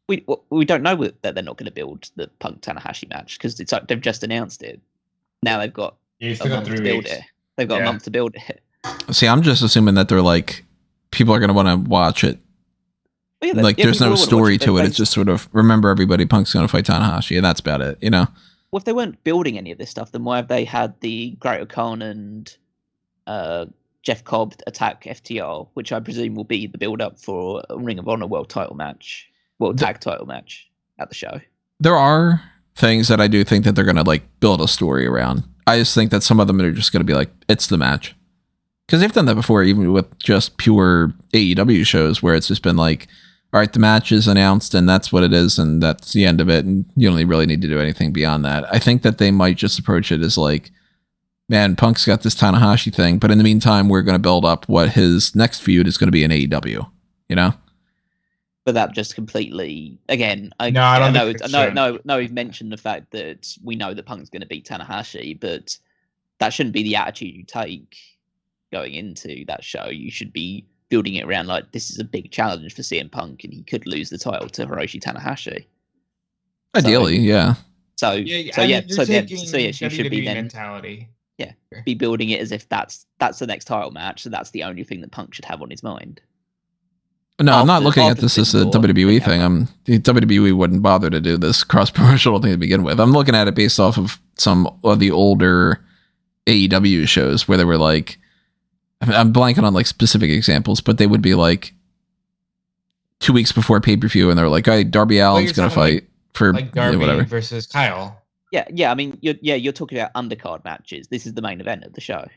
We don't know that they're not going to build the Punk Tanahashi match, because it's like they've just announced it. Now they've got a month to build it. They've got a month to build it. See, I'm just assuming that they're like, people are going to want to watch it. Well, like, there's no story to it. It's just sort of, remember everybody, Punk's going to fight Tanahashi, and that's about it, Well, if they weren't building any of this stuff, then why have they had the Great Khan and Jeff Cobb attack FTR, which I presume will be the build-up for a Ring of Honor World Tag title match at the show? There are things that I do think that they're going to like build a story around. I just think that some of them are just going to be like, it's the match. Because they've done that before, even with just pure AEW shows, where it's just been like, all right, the match is announced and that's what it is, and that's the end of it, and you don't really need to do anything beyond that. I think that they might just approach it as like, man, Punk's got this Tanahashi thing, but in the meantime, we're going to build up what his next feud is going to be in AEW, But that just completely, again, I know we've mentioned the fact that we know that Punk's going to beat Tanahashi, but that shouldn't be the attitude you take going into that show. You should be building it around like, this is a big challenge for CM Punk, and he could lose the title to Hiroshi Tanahashi. Ideally, yeah. She should be then mentality. Yeah, be building it as if that's the next title match, so that's the only thing that Punk should have on his mind. No, I'm not looking at this as a WWE thing. The WWE wouldn't bother to do this cross-promotional thing to begin with. I'm looking at it based off of some of the older AEW shows where they were like, I'm blanking on like specific examples, but they would be like 2 weeks before pay-per-view, and they're like, hey, Darby Allin's going to fight for like Darby whatever versus Kyle. Yeah. I mean, you're talking about undercard matches. This is the main event of the show.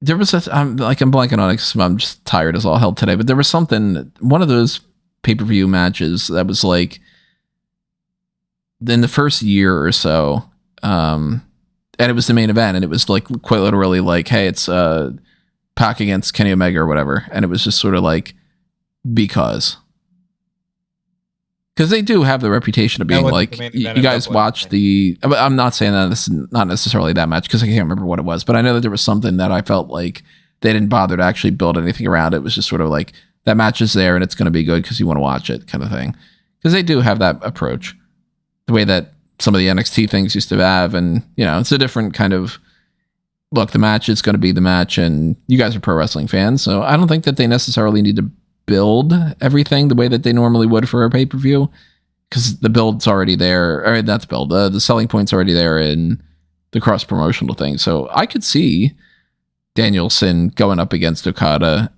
There was I'm blanking on it because I'm just tired as all hell today, but there was something, one of those pay-per-view matches that was like in the first year or so, and it was the main event, and it was like quite literally like, hey, it's Pac against Kenny Omega or whatever, and it was just sort of like, because they do have the reputation of being like, you guys watch the, I'm not saying that this is not necessarily that match, because I can't remember what it was, but I know that there was something that I felt like they didn't bother to actually build anything around. It was just sort of like, that match is there and it's going to be good because you want to watch it, kind of thing. Because they do have that approach, the way that some of the NXT things used to have, and it's a different kind of look. The match is going to be the match, and you guys are pro wrestling fans, so I don't think that they necessarily need to build everything the way that they normally would for a pay-per-view, because the build's already there, or that's build, the selling point's already there in the cross-promotional thing. So I could see Danielson going up against Okada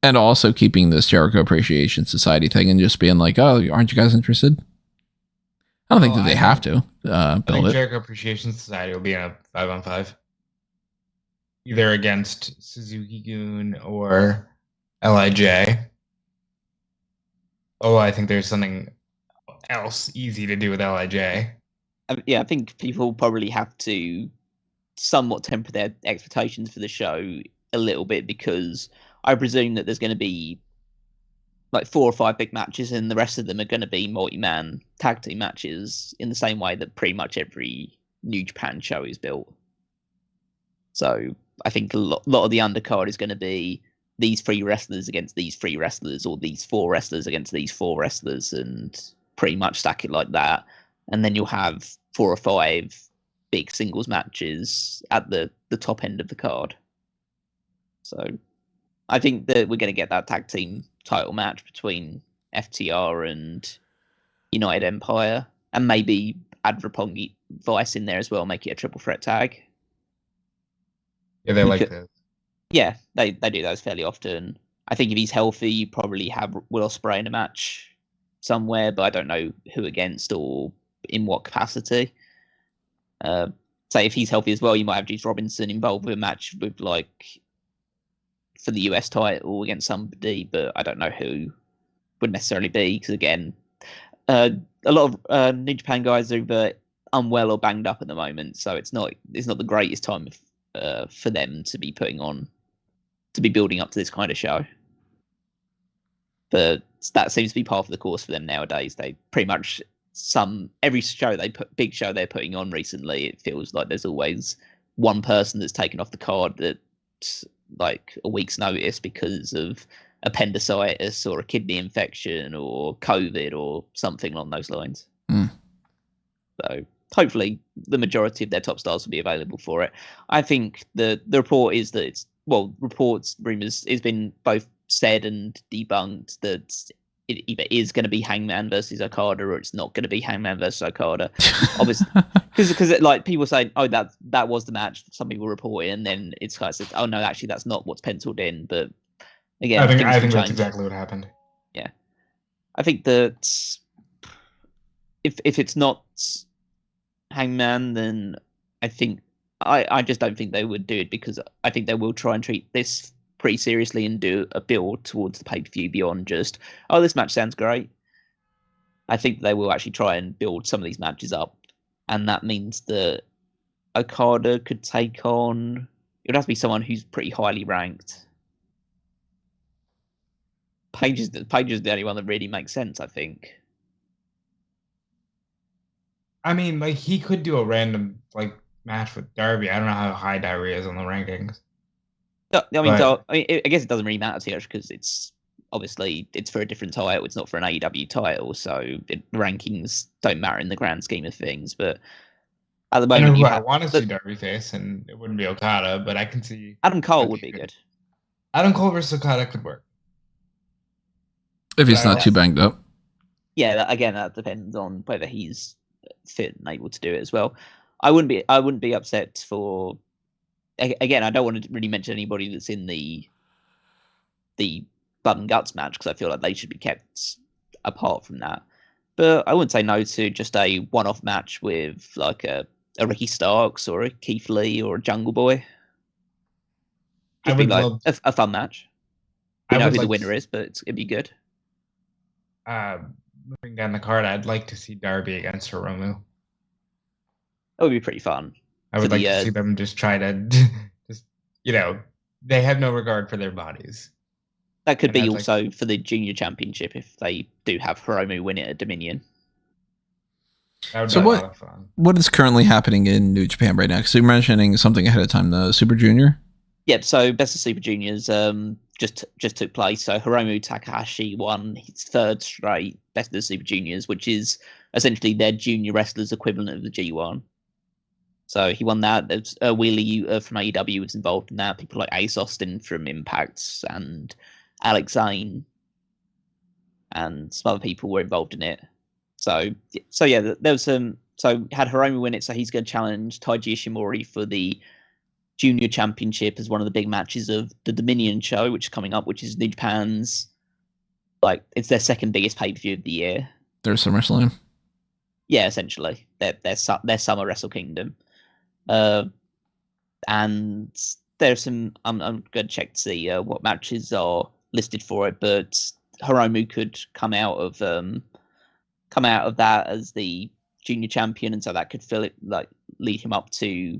And also keeping this Jericho Appreciation Society thing and just being like, oh, aren't you guys interested? I don't think that they have to build it. Jericho Appreciation Society will be in a 5-on-5. Either against Suzuki-gun or LIJ. Oh, I think there's something else easy to do with LIJ. Yeah, I think people probably have to somewhat temper their expectations for the show a little bit, because I presume that there's going to be like 4 or 5 big matches, and the rest of them are going to be multi-man tag team matches in the same way that pretty much every New Japan show is built. So I think a lot of the undercard is going to be these 3 wrestlers against these 3 wrestlers, or these 4 wrestlers against these 4 wrestlers, and pretty much stack it like that. And then you'll have 4 or 5 big singles matches at the top end of the card. So I think that we're going to get that tag team title match between FTR and United Empire, and maybe add Roppongi Vice in there as well, make it a triple threat tag. Yeah, they like this. Yeah, they do those fairly often. I think if he's healthy, you probably have Will Ospreay in a match somewhere, but I don't know who against or in what capacity. Say if he's healthy as well, you might have Juice Robinson involved with a match with for the US title against somebody, but I don't know who would necessarily be, because again, a lot of New Japan guys are either unwell or banged up at the moment, so it's not the greatest time for them to be building up to this kind of show. But that seems to be part of the course for them nowadays. They pretty much every show big show they're putting on recently, it feels like there's always one person that's taken off the card that like a week's notice because of appendicitis or a kidney infection or COVID or something along those lines. So hopefully the majority of their top stars will be available for it. I think the report is that rumors, it's been both said and debunked that it either is going to be Hangman versus Okada, or it's not going to be Hangman versus Okada. Obviously, because like people saying, oh, that was the match. Some people report it, and then it's kind of said, oh no, actually that's not what's penciled in. But again, I think that's exactly what happened. Yeah, I think that if it's not Hangman, then I think I just don't think they would do it, because I think they will try and treat this pretty seriously and do a build towards the pay-per-view beyond just, oh, this match sounds great. I think they will actually try and build some of these matches up, and that means that Okada could take on, it would have to be someone who's pretty highly ranked. Page is the only one that really makes sense, I think. I mean, like, he could do a random match with Darby. I don't know how high Darby is on the rankings. I guess it doesn't really matter too much, because it's obviously it's for a different title. It's not for an AEW title, so rankings don't matter in the grand scheme of things. But at the moment, I want to see Darby face, and it wouldn't be Okada, but I can see Adam Cole would be good. Adam Cole versus Okada could work if he's not too banged up. Yeah, that depends on whether he's fit and able to do it as well. I wouldn't be upset for. Again, I don't want to really mention anybody that's in the blood and guts match, because I feel like they should be kept apart from that. But I wouldn't say no to just a one-off match with like a Ricky Starks or a Keith Lee or a Jungle Boy. It'd be like a fun match. We know who the winner is, but it'd be good. Moving down the card, I'd like to see Darby against Hiromu. That would be pretty fun. I would like to see them just try to, they have no regard for their bodies. That could be also for the junior championship if they do have Hiromu win it at Dominion. That would be a lot of fun. What is currently happening in New Japan right now? Because you're mentioning something ahead of time, the Super Junior. Yep. So Best of Super Juniors just took place. So Hiromu Takahashi won his 3rd straight Best of the Super Juniors, which is essentially their junior wrestlers equivalent of the G1. So he won that. There's Wheeler Yuta from AEW was involved in that. People like Ace Austin from Impact and Alex Zane and some other people were involved in it. So yeah, there was some. So had Hiromu win it, so he's going to challenge Taiji Ishimori for the Junior Championship as one of the big matches of the Dominion show, which is coming up, which is New Japan's, it's their second biggest pay-per-view of the year. Their SummerSlam. Yeah, essentially. Their Summer Wrestle Kingdom. And there's some, I'm going to check to see what matches are listed for it, but Hiromu could come out of that as the junior champion, and so that could lead him up to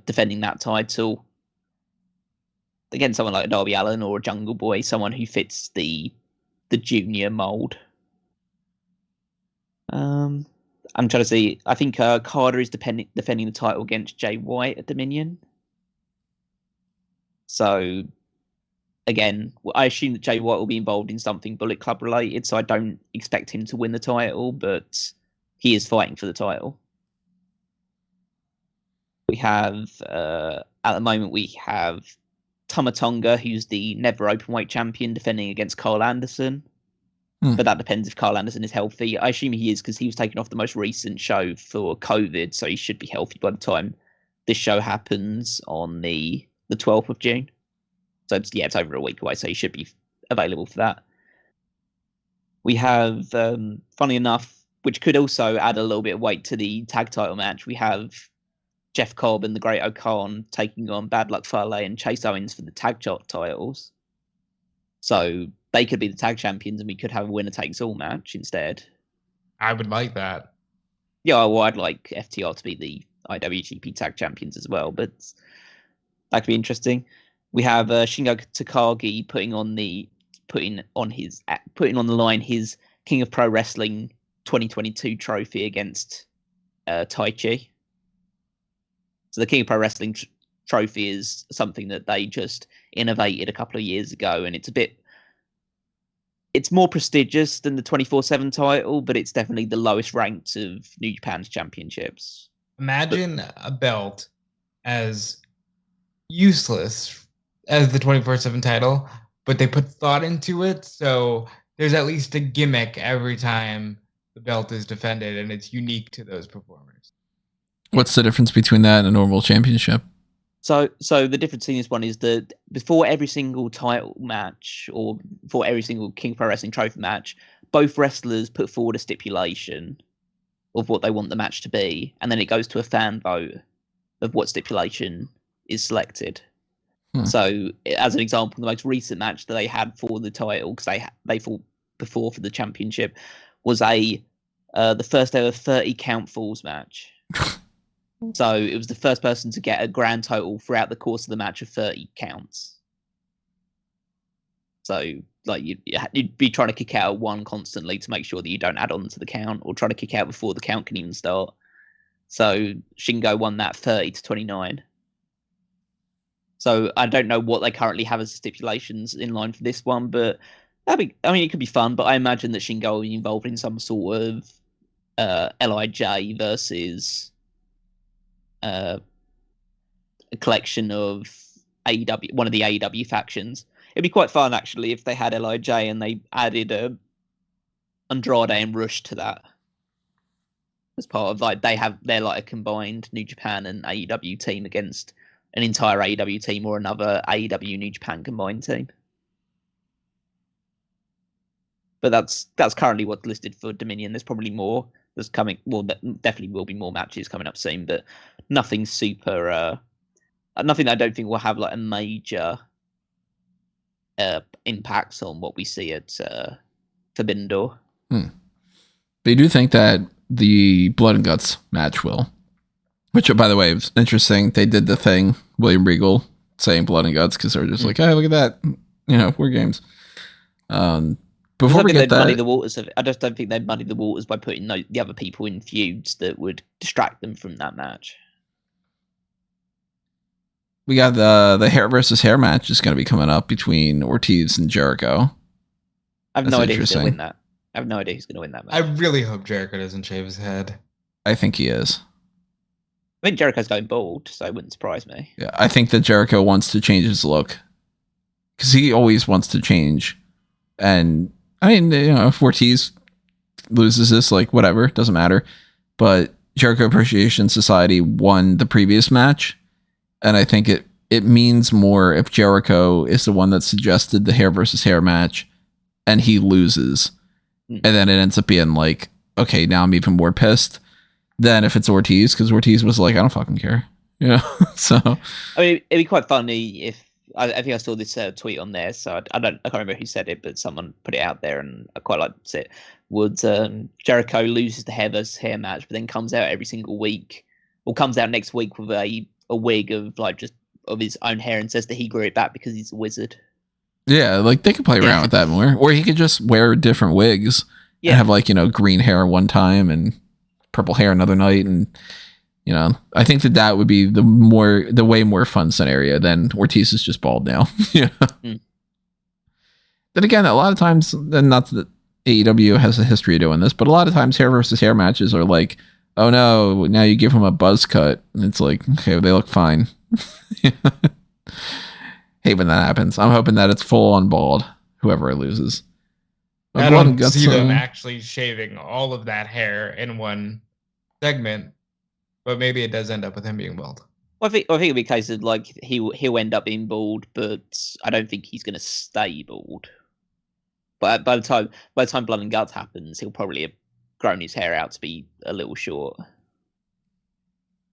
defending that title against someone like Darby Allin or Jungle Boy, someone who fits the junior mold. I'm trying to see. I think Carter is defending the title against Jay White at Dominion. So, again, I assume that Jay White will be involved in something Bullet Club related, so I don't expect him to win the title, but he is fighting for the title. We have, at the moment, we have Tama Tonga, who's the never openweight champion, defending against Carl Anderson. But that depends if Carl Anderson is healthy. I assume he is, because he was taken off the most recent show for COVID, so he should be healthy by the time this show happens on the 12th of June. So it's over a week away, so he should be available for that. We have, funnily enough, which could also add a little bit of weight to the tag title match, we have Jeff Cobb and the Great O'Khan taking on Bad Luck Fale and Chase Owens for the tag titles. So they could be the tag champions, and we could have a winner takes all match instead. I would like that. Yeah, well, I'd like FTR to be the IWGP tag champions as well, but that could be interesting. We have Shingo Takagi putting on the line his King of Pro Wrestling 2022 trophy against Taichi. So the King of Pro Wrestling trophy is something that they just innovated a couple of years ago, and it's more prestigious than the 24/7 title, but it's definitely the lowest ranked of New Japan's championships. Imagine a belt as useless as the 24/7 title, but they put thought into it, so there's at least a gimmick every time the belt is defended, and it's unique to those performers. What's the difference between that and a normal championship? So the difference in this one is that before every single title match, or before every single King Pro Wrestling Trophy match, both wrestlers put forward a stipulation of what they want the match to be, and then it goes to a fan vote of what stipulation is selected. So, as an example, the most recent match that they had for the title, because they fought before for the championship, was the first ever 30 count falls match. So it was the first person to get a grand total throughout the course of the match of 30 counts. So you'd be trying to kick out one constantly to make sure that you don't add on to the count, or trying to kick out before the count can even start. So Shingo won that 30-29. So I don't know what they currently have as stipulations in line for this one, but it could be fun. But I imagine that Shingo will be involved in some sort of LIJ versus a collection of AEW, one of the AEW factions. It'd be quite fun, actually, if they had LIJ and they added Andrade and Rush to that as part of they're like a combined New Japan and AEW team against an entire AEW team or another AEW New Japan combined team. But that's currently what's listed for Dominion. There's probably more that's coming. Well, definitely will be more matches coming up soon, but nothing super. Nothing that I don't think will have like a major impacts on what we see at Forbidden Door. But you do think that the Blood and Guts match will, which, by the way, was interesting. They did the thing, William Regal saying Blood and Guts, because they were just like, hey, look at that, we're games. Before we get that, muddy the waters of it. I just don't think they'd muddy the waters by putting the other people in feuds that would distract them from that match. We got the hair versus hair match is going to be coming up between Ortiz and Jericho. I have no idea who's going to win that. I have no idea who's going to win that match. I really hope Jericho doesn't shave his head. I think he is. I think Jericho's going bald, so it wouldn't surprise me. Yeah, I think that Jericho wants to change his look, because he always wants to change. And I mean, if Ortiz loses this, whatever, doesn't matter. But Jericho Appreciation Society won the previous match, And I think it means more if Jericho is the one that suggested the hair versus hair match and he loses. And then it ends up being like, okay, now I'm even more pissed than if it's Ortiz, because Ortiz was like, I don't fucking care. So I mean, it'd be quite funny if I think I saw this tweet on there, so I can't remember who said it, but someone put it out there, and I quite liked it. Would Jericho loses the hair versus hair match, but then comes out every single week, or comes out next week with a wig of like just of his own hair, and says that he grew it back because he's a wizard. Yeah, like they could play around with that more, or he could just wear different wigs and have like green hair one time and purple hair another night, and I think that would be the way more fun scenario than Ortiz is just bald now. Then again, a lot of times, and not that AEW has a history of doing this, but a lot of times hair versus hair matches are like, oh no, now you give him a buzz cut, and it's like, okay, they look fine. Hate when that happens. I'm hoping that it's full on bald, whoever loses. I don't see them actually shaving all of that hair in one segment. But maybe it does end up with him being bald. Well, I think it'll be a case of like he'll end up being bald, but I don't think he's going to stay bald. But by the time Blood and Guts happens, he'll probably have grown his hair out to be a little short.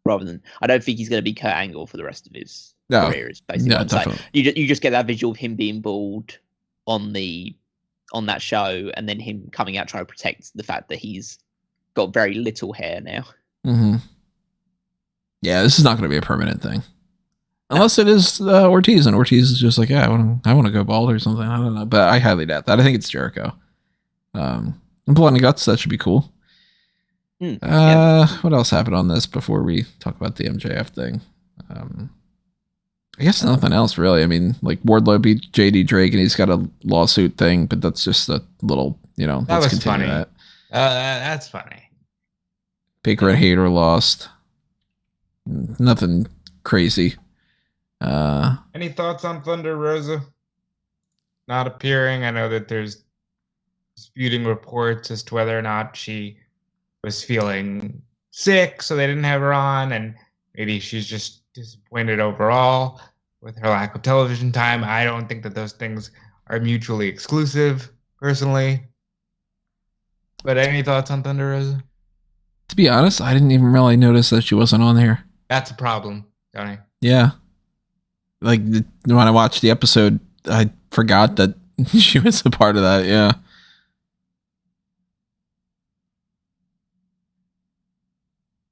Rather than, I don't think he's going to be Kurt Angle for the rest of his career. Is basically what I'm saying. You just get that visual of him being bald on that show, and then him coming out trying to protect the fact that he's got very little hair now. Mm-hmm. Yeah, this is not going to be a permanent thing. Unless it is Ortiz, and Ortiz is just like, yeah, I want to go bald or something. I don't know. But I highly doubt that. I think it's Jericho. And Blood and Guts, that should be cool. What else happened on this before we talk about the MJF thing? I guess nothing else, really. I mean, like, Wardlow beat JD Drake, and he's got a lawsuit thing, but that's just a little, that let's was continue funny. that. That's funny. Baker and Hater lost. Nothing crazy. Any thoughts on Thunder Rosa not appearing? I know that there's disputing reports as to whether or not she was feeling sick, so they didn't have her on, and maybe she's just disappointed overall with her lack of television time. I don't think that those things are mutually exclusive, personally. But any thoughts on Thunder Rosa? To be honest, I didn't even really notice that she wasn't on here. That's a problem, Tony. Yeah. Like, when I watched the episode, I forgot that she was a part of that, yeah.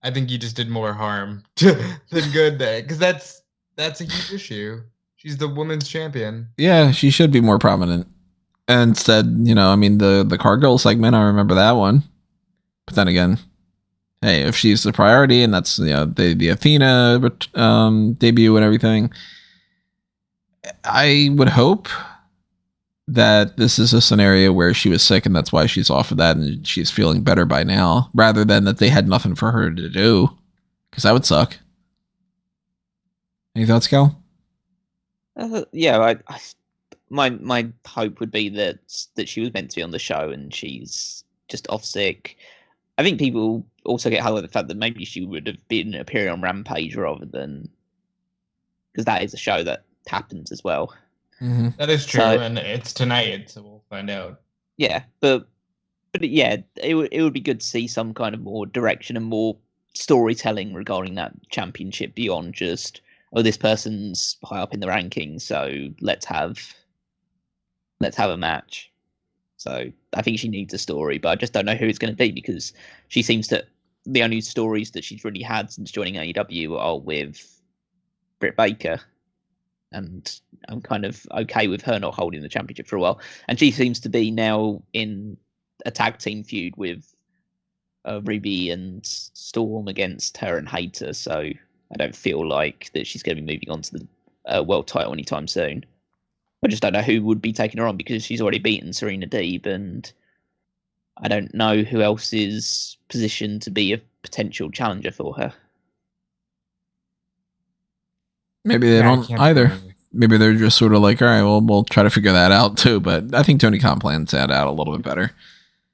I think you just did more harm than good there, because that's a huge issue. She's the women's champion. Yeah, she should be more prominent. And instead, the Cargill segment, I remember that one. But then again, hey, if she's the priority, and that's the Athena debut and everything, I would hope that this is a scenario where she was sick and that's why she's off of that and she's feeling better by now, rather than that they had nothing for her to do, because that would suck. Any thoughts, Cal? Yeah, my hope would be that she was meant to be on the show and she's just off sick. I think people also get hold of the fact that maybe she would have been appearing on Rampage rather than, because that is a show that happens as well. Mm-hmm. That is true, and it's tonight, so we'll find out. Yeah, but yeah, it would be good to see some kind of more direction and more storytelling regarding that championship beyond just, oh, this person's high up in the rankings, so let's have a match. So I think she needs a story, but I just don't know who it's going to be, because she seems to, the only stories that she's really had since joining AEW are with Britt Baker, and I'm kind of okay with her not holding the championship for a while. And she seems to be now in a tag team feud with Ruby and Storm against her and Hayter, so I don't feel like that she's going to be moving on to the world title anytime soon. I just don't know who would be taking her on, because she's already beaten Serena Deeb, and I don't know who else is positioned to be a potential challenger for her. Maybe they don't either. Maybe they're just sort of like, all right, well, we'll try to figure that out too. But I think Tony Khan plans that out a little bit better.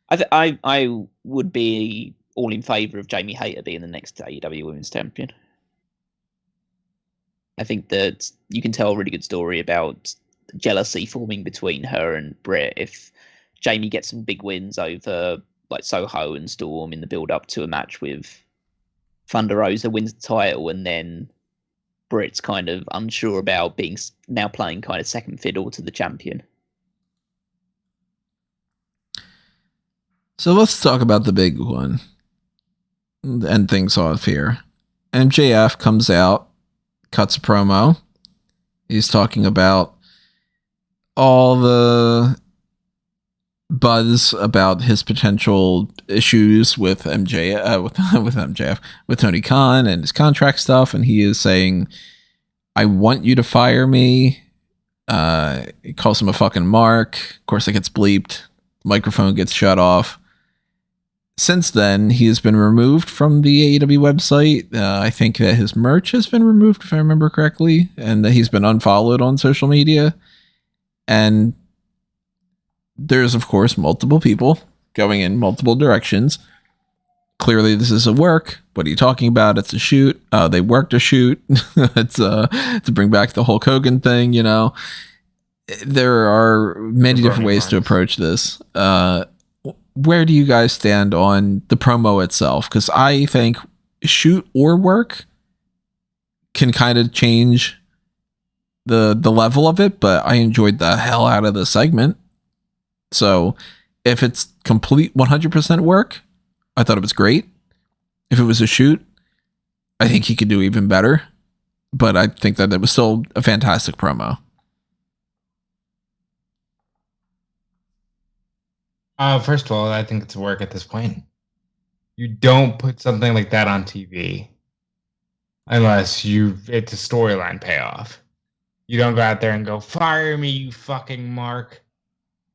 I would be all in favour of Jamie Hayter being the next AEW Women's Champion. I think that you can tell a really good story about jealousy forming between her and Britt if Jamie gets some big wins over like Soho and Storm in the build up to a match with Thunder Rosa, wins the title, and then Britt's kind of unsure about being now playing kind of second fiddle to the champion. So let's talk about the big one and end things off here. MJF comes out, cuts a promo. He's talking about all the buzz about his potential issues with MJF, with Tony Khan and his contract stuff, and he is saying, "I want you to fire me." He calls him a fucking mark. Of course, it gets bleeped. Microphone gets shut off. Since then, he has been removed from the AEW website. I think that his merch has been removed, if I remember correctly, and that he's been unfollowed on social media. And there's, of course, multiple people going in multiple directions. Clearly, this is a work. What are you talking about? It's a shoot. They worked a shoot. It's to bring back the Hulk Hogan thing, you know. There are many different ways to approach this. Where do you guys stand on the promo itself? Because I think shoot or work can kind of change the level of it, but I enjoyed the hell out of the segment. So if it's complete 100% work, I thought it was great. If it was a shoot, I think he could do even better. But I think that it was still a fantastic promo. First of all, I think it's work at this point. You don't put something like that on TV unless it's a storyline payoff. You don't go out there and go, "Fire me, you fucking mark,"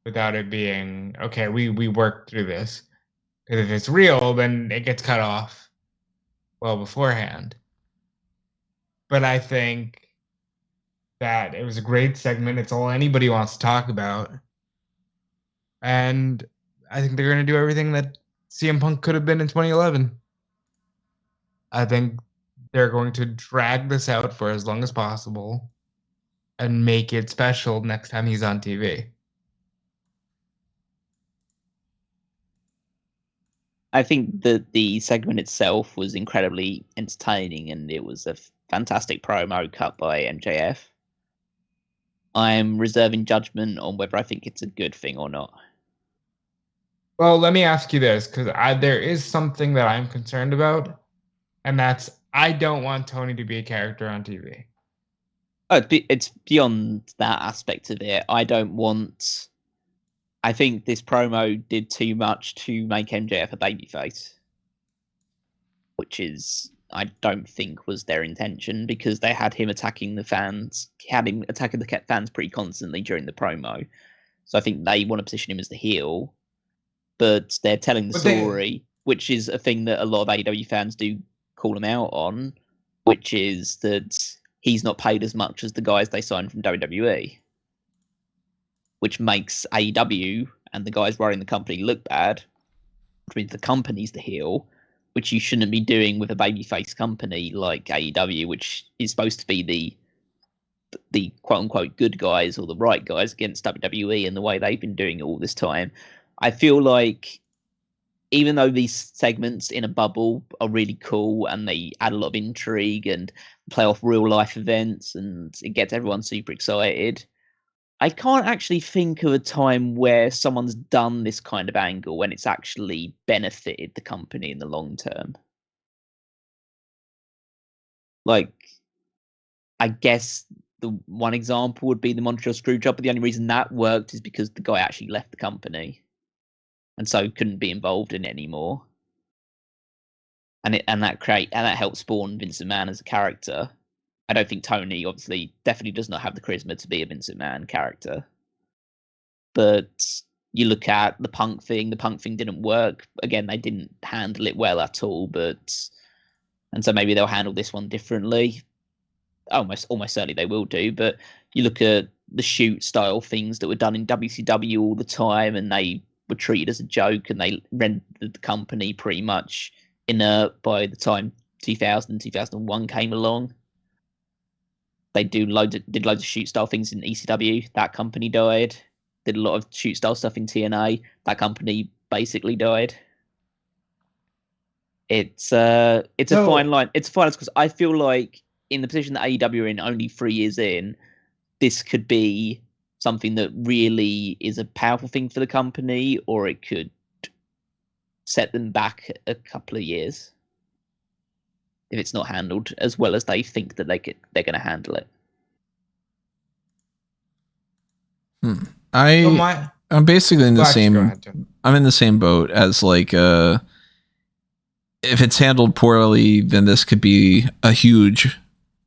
without it being, okay, we worked through this. Because if it's real, then it gets cut off well beforehand. But I think that it was a great segment. It's all anybody wants to talk about. And I think they're going to do everything that CM Punk could have been in 2011. I think they're going to drag this out for as long as possible and make it special next time he's on TV. I think that the segment itself was incredibly entertaining, and it was a fantastic promo cut by MJF. I'm reserving judgment on whether I think it's a good thing or not. Well, let me ask you this, because there is something that I'm concerned about, and that's I don't want Tony to be a character on TV. Oh, it's beyond that aspect of it. I think this promo did too much to make MJF a babyface, which is, I don't think was their intention, because they had him attacking the fans, pretty constantly during the promo. So I think they want to position him as the heel, but they're telling the story, which is a thing that a lot of AEW fans do call him out on, which is that he's not paid as much as the guys they signed from WWE, which makes AEW and the guys running the company look bad, which means the company's the heel, which you shouldn't be doing with a babyface company like AEW, which is supposed to be the quote-unquote good guys or the right guys against WWE and the way they've been doing it all this time. I feel like even though these segments in a bubble are really cool and they add a lot of intrigue and play off real life events and it gets everyone super excited, I can't actually think of a time where someone's done this kind of angle when it's actually benefited the company in the long term. Like, I guess the one example would be the Montreal Screwjob, but the only reason that worked is because the guy actually left the company and so couldn't be involved in it anymore. And that helped spawn Vince McMahon as a character. I don't think Tony definitely does not have the charisma to be a Vince McMahon character. But you look at the Punk thing didn't work. Again, they didn't handle it well at all, and so maybe they'll handle this one differently. Almost certainly they will do, but you look at the shoot style things that were done in WCW all the time and they were treated as a joke and they rendered the company pretty much inert by the time 2000, 2001 came along. They did loads of shoot style things in ECW. That company died. Did a lot of shoot style stuff in TNA. That company basically died. It's a fine line. It's a fine line because I feel like in the position that AEW are in, only 3 years in, this could be something that really is a powerful thing for the company, or it could set them back a couple of years if it's not handled as well as they think that they're going to handle it. I'm basically in the same. I'm in the same boat as like if it's handled poorly, then this could be a huge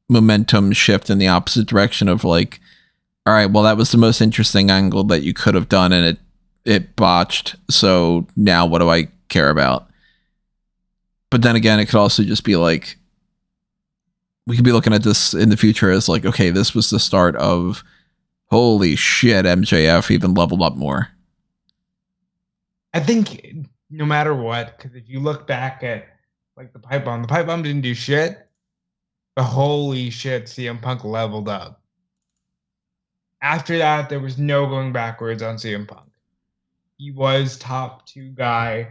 momentum shift in the opposite direction of like, all right, well, that was the most interesting angle that you could have done, and it botched. So now what do I care about? But then again, it could also just be like, we could be looking at this in the future as like, okay, this was the start of, holy shit, MJF even leveled up more. I think no matter what, because if you look back at like the pipe bomb didn't do shit. But holy shit, CM Punk leveled up. After that, there was no going backwards on CM Punk. He was top 2 guy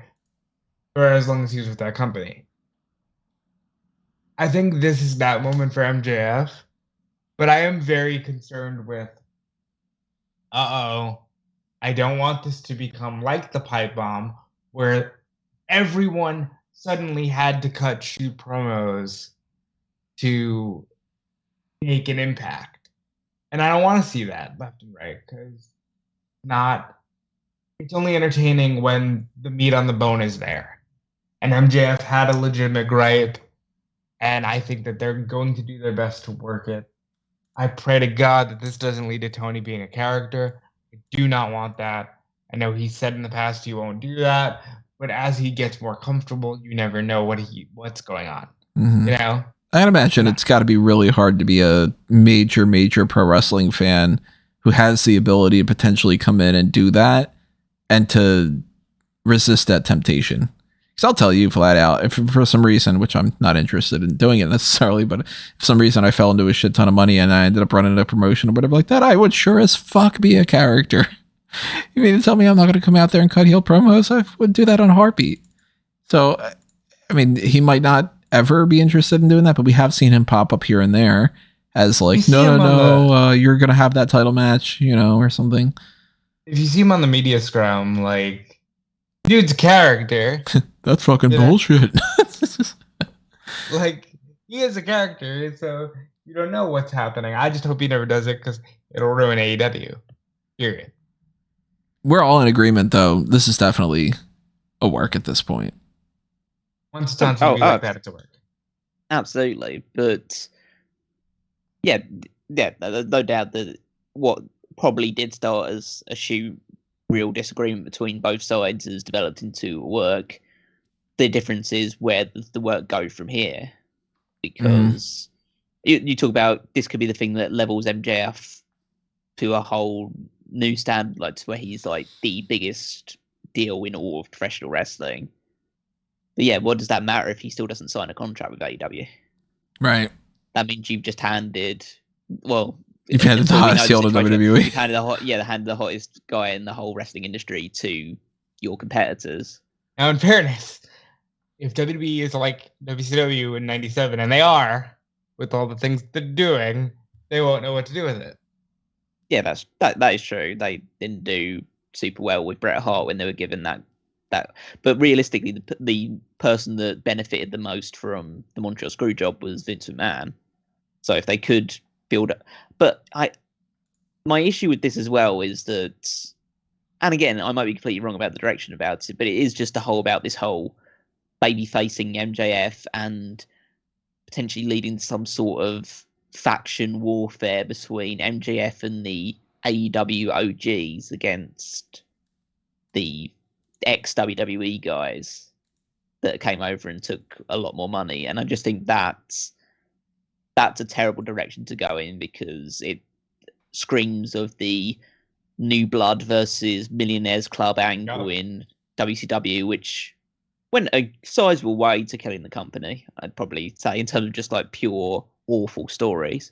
for as long as he was with that company. I think this is that moment for MJF, but I am very concerned with, I don't want this to become like the pipe bomb, where everyone suddenly had to cut shoot promos to make an impact. And I don't want to see that left and right, because it's only entertaining when the meat on the bone is there. And MJF had a legitimate gripe, and I think that they're going to do their best to work it. I pray to God that this doesn't lead to Tony being a character. I do not want that. I know he said in the past he won't do that, but as he gets more comfortable, you never know what's going on. Mm-hmm. You know? I'd imagine it's got to be really hard to be a major pro wrestling fan who has the ability to potentially come in and do that and to resist that temptation. Because I'll tell you flat out, if for some reason, which I'm not interested in doing it necessarily, but if for some reason I fell into a shit ton of money and I ended up running a promotion or whatever like that, I would sure as fuck be a character. You mean to tell me I'm not going to come out there and cut heel promos? I would do that on a heartbeat. So, I mean, he might not ever be interested in doing that, but we have seen him pop up here and there as like, no, you're going to have that title match, or something. If you see him on the media scrum, like, dude's a character. That's fucking bullshit. Like, he is a character, so you don't know what's happening. I just hope he never does it, because it'll ruin AEW. Period. We're all in agreement, though. This is definitely a work at this point. Once it's on TV like that, it's a work. Absolutely. But, yeah, no doubt that what probably did start as a real disagreement between both sides has developed into work. The difference is where the work goes from here. Because you talk about this could be the thing that levels MJF to a whole new standard, like to where he's like the biggest deal in all of professional wrestling. But yeah, what does that matter if he still doesn't sign a contract with AEW? Right. That means you've just handed, you've handed the hottest heel to WWE. You've handed the hottest guy in the whole wrestling industry to your competitors. Now, in fairness, if WWE is like WCW in '97, and they are, with all the things they're doing, they won't know what to do with it. Yeah, that is true. They didn't do super well with Bret Hart when they were given that. But realistically, the person that benefited the most from the Montreal Screwjob was Vince McMahon. So if they could build up, but my issue with this as well is that, and again, I might be completely wrong about the direction about it, but it is just about this whole baby facing MJF and potentially leading to some sort of faction warfare between MJF and the AEW OGs against the ex-WWE guys that came over and took a lot more money. And I just think that's a terrible direction to go in, because it screams of the new blood versus millionaires club angle in WCW, which went a sizable way to killing the company, I'd probably say, in terms of just like pure awful stories.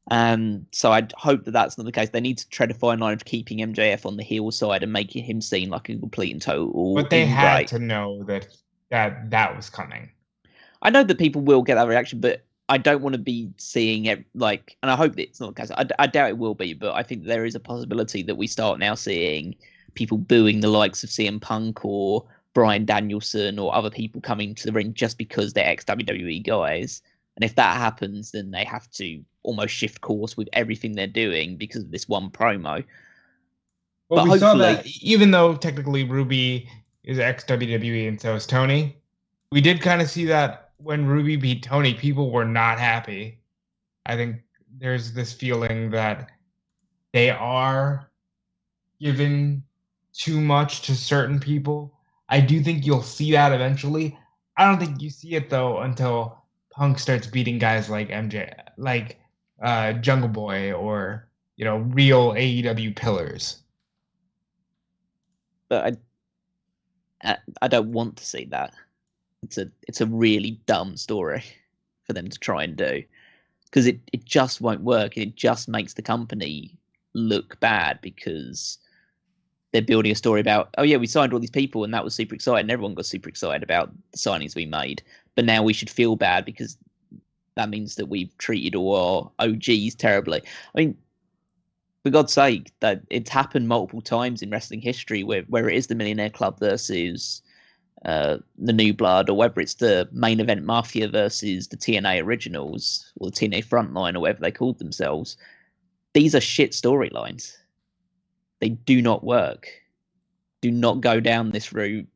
So I'd hope that that's not the case. They need to tread a fine line of keeping MJF on the heel side and making him seem like a complete and total. But they had to know that was coming. I know that people will get that reaction, but I don't want to be seeing it like, and I hope it's not the case. I doubt it will be, but I think there is a possibility that we start now seeing people booing the likes of CM Punk or Bryan Danielson or other people coming to the ring just because they're ex-WWE guys. And if that happens, then they have to almost shift course with everything they're doing because of this one promo. Well, but we saw that even though technically Ruby is ex-WWE and so is Tony, we did kind of see that when Ruby beat Tony, people were not happy. I think there's this feeling that they are giving too much to certain people. I do think you'll see that eventually. I don't think you see it, though, until Punk starts beating guys like MJ, like Jungle Boy, or real AEW pillars. But I don't want to see that. It's a really dumb story for them to try and do, because it just won't work, and it just makes the company look bad, because they're building a story about, oh yeah, we signed all these people and that was super exciting, and everyone got super excited about the signings we made, but now we should feel bad because that means that we've treated all our OGs terribly. I mean, for God's sake, that it's happened multiple times in wrestling history where it is the Millionaire Club versus the New Blood, or whether it's the Main Event Mafia versus the TNA Originals or the TNA Frontline or whatever they called themselves. These are shit storylines. They do not work. Do not go down this route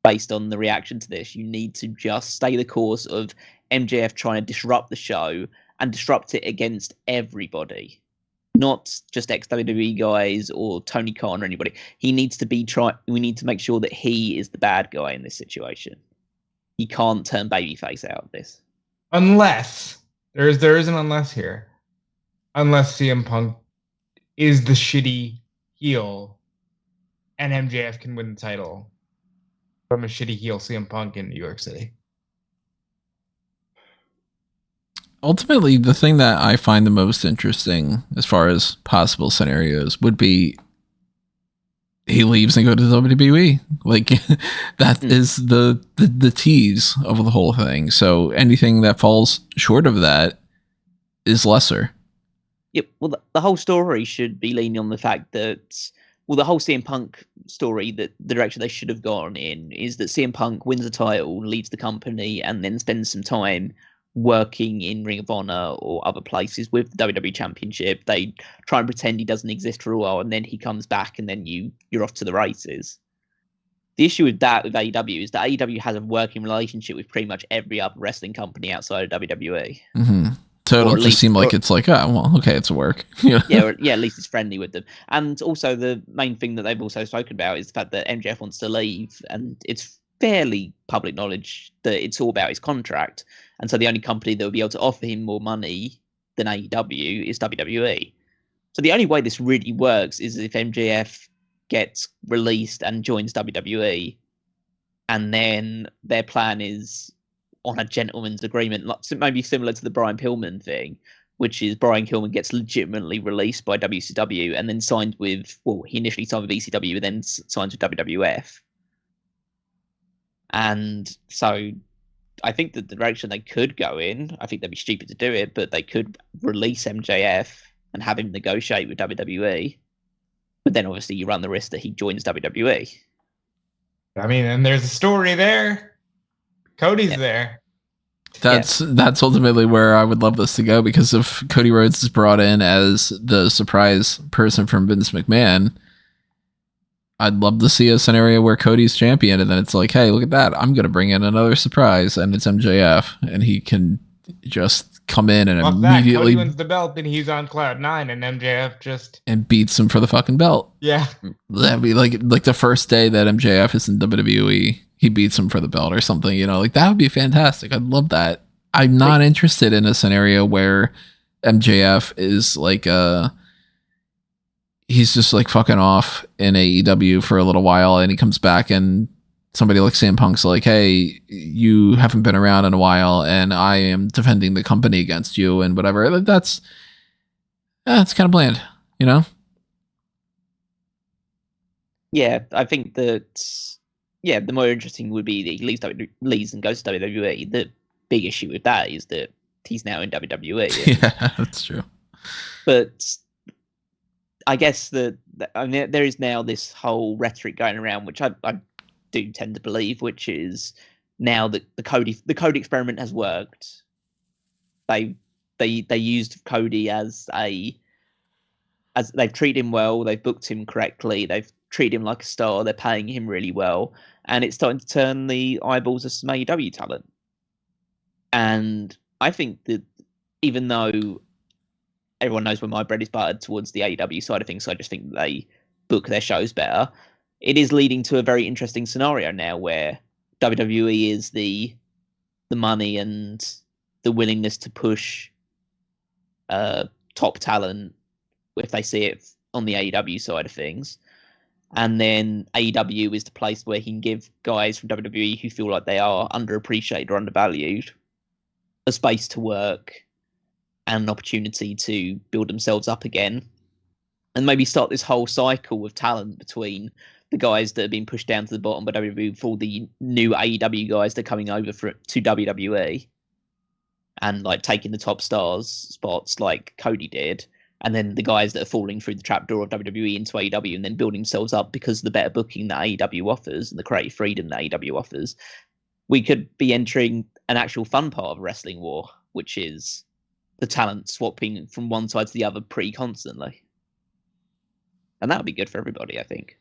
based on the reaction to this. You need to just stay the course of MJF trying to disrupt the show and disrupt it against everybody. Not just ex-WWE guys or Tony Khan or anybody. He needs to be we need to make sure that he is the bad guy in this situation. He can't turn babyface out of this. Unless there is an unless here. Unless CM Punk is the shitty heel and MJF can win the title from a shitty heel CM Punk in New York City. Ultimately, the thing that I find the most interesting as far as possible scenarios would be he leaves and go to WWE. Like, that is the tease of the whole thing. So anything that falls short of that is lesser. Yep. Well, the whole story should be leaning on the fact that, the whole CM Punk story, that the direction they should have gone in is that CM Punk wins the title, leaves the company, and then spends some time working in Ring of Honor or other places with the WWE Championship. They try and pretend he doesn't exist for a while, and then he comes back, and then you're off to the races. The issue with AEW is that AEW has a working relationship with pretty much every other wrestling company outside of WWE. Mm-hmm. So it'll just seem like it's like, oh, well, okay, it's a work. Yeah, at least it's friendly with them. And also the main thing that they've also spoken about is the fact that MJF wants to leave, and it's fairly public knowledge that it's all about his contract. And so the only company that will be able to offer him more money than AEW is WWE. So the only way this really works is if MJF gets released and joins WWE, and then their plan is on a gentleman's agreement, maybe similar to the Brian Pillman thing, which is Brian Pillman gets legitimately released by WCW and then signs with, he initially signed with ECW and then signs with WWF. And so I think that the direction they could go in, I think they'd be stupid to do it, but they could release MJF and have him negotiate with WWE. But then obviously you run the risk that he joins WWE. I mean, and there's a story there. Cody's there. That's ultimately where I would love this to go, because if Cody Rhodes is brought in as the surprise person from Vince McMahon, I'd love to see a scenario where Cody's champion, and then it's like, hey, look at that, I'm going to bring in another surprise, and it's MJF, and he can just come in and immediately Cody wins the belt, and he's on cloud 9, and MJF just beats him for the fucking belt. Yeah, that'd be like the first day that MJF is in WWE, he beats him for the belt or something. Like that would be fantastic. I'd love that. I'm not interested in a scenario where MJF is like he's just like fucking off in AEW for a little while, and he comes back and somebody like CM Punk's like, hey, you haven't been around in a while and I am defending the company against you and whatever. That's it's kind of bland, you know? Yeah, I think that. Yeah, the more interesting would be that he leaves and goes to WWE. The big issue with that is that he's now in WWE. Yeah, that's true. But I guess there is now this whole rhetoric going around, which I do tend to believe, which is now that the Cody experiment has worked. They used Cody as they've treated him well, they've booked him correctly, they've treated him like a star, they're paying him really well, and it's starting to turn the eyeballs of some AEW talent. And I think that even though everyone knows where my bread is buttered towards the AEW side of things, so I just think they book their shows better, it is leading to a very interesting scenario now where WWE is the money and the willingness to push top talent if they see it on the AEW side of things. And then AEW is the place where he can give guys from WWE who feel like they are underappreciated or undervalued a space to work and an opportunity to build themselves up again. And maybe start this whole cycle of talent between the guys that have been pushed down to the bottom by WWE for the new AEW guys that are coming over to WWE and like taking the top stars spots like Cody did. And then the guys that are falling through the trapdoor of WWE into AEW and then building themselves up because of the better booking that AEW offers and the creative freedom that AEW offers. We could be entering an actual fun part of a wrestling war, which is the talent swapping from one side to the other pretty constantly. And that would be good for everybody, I think,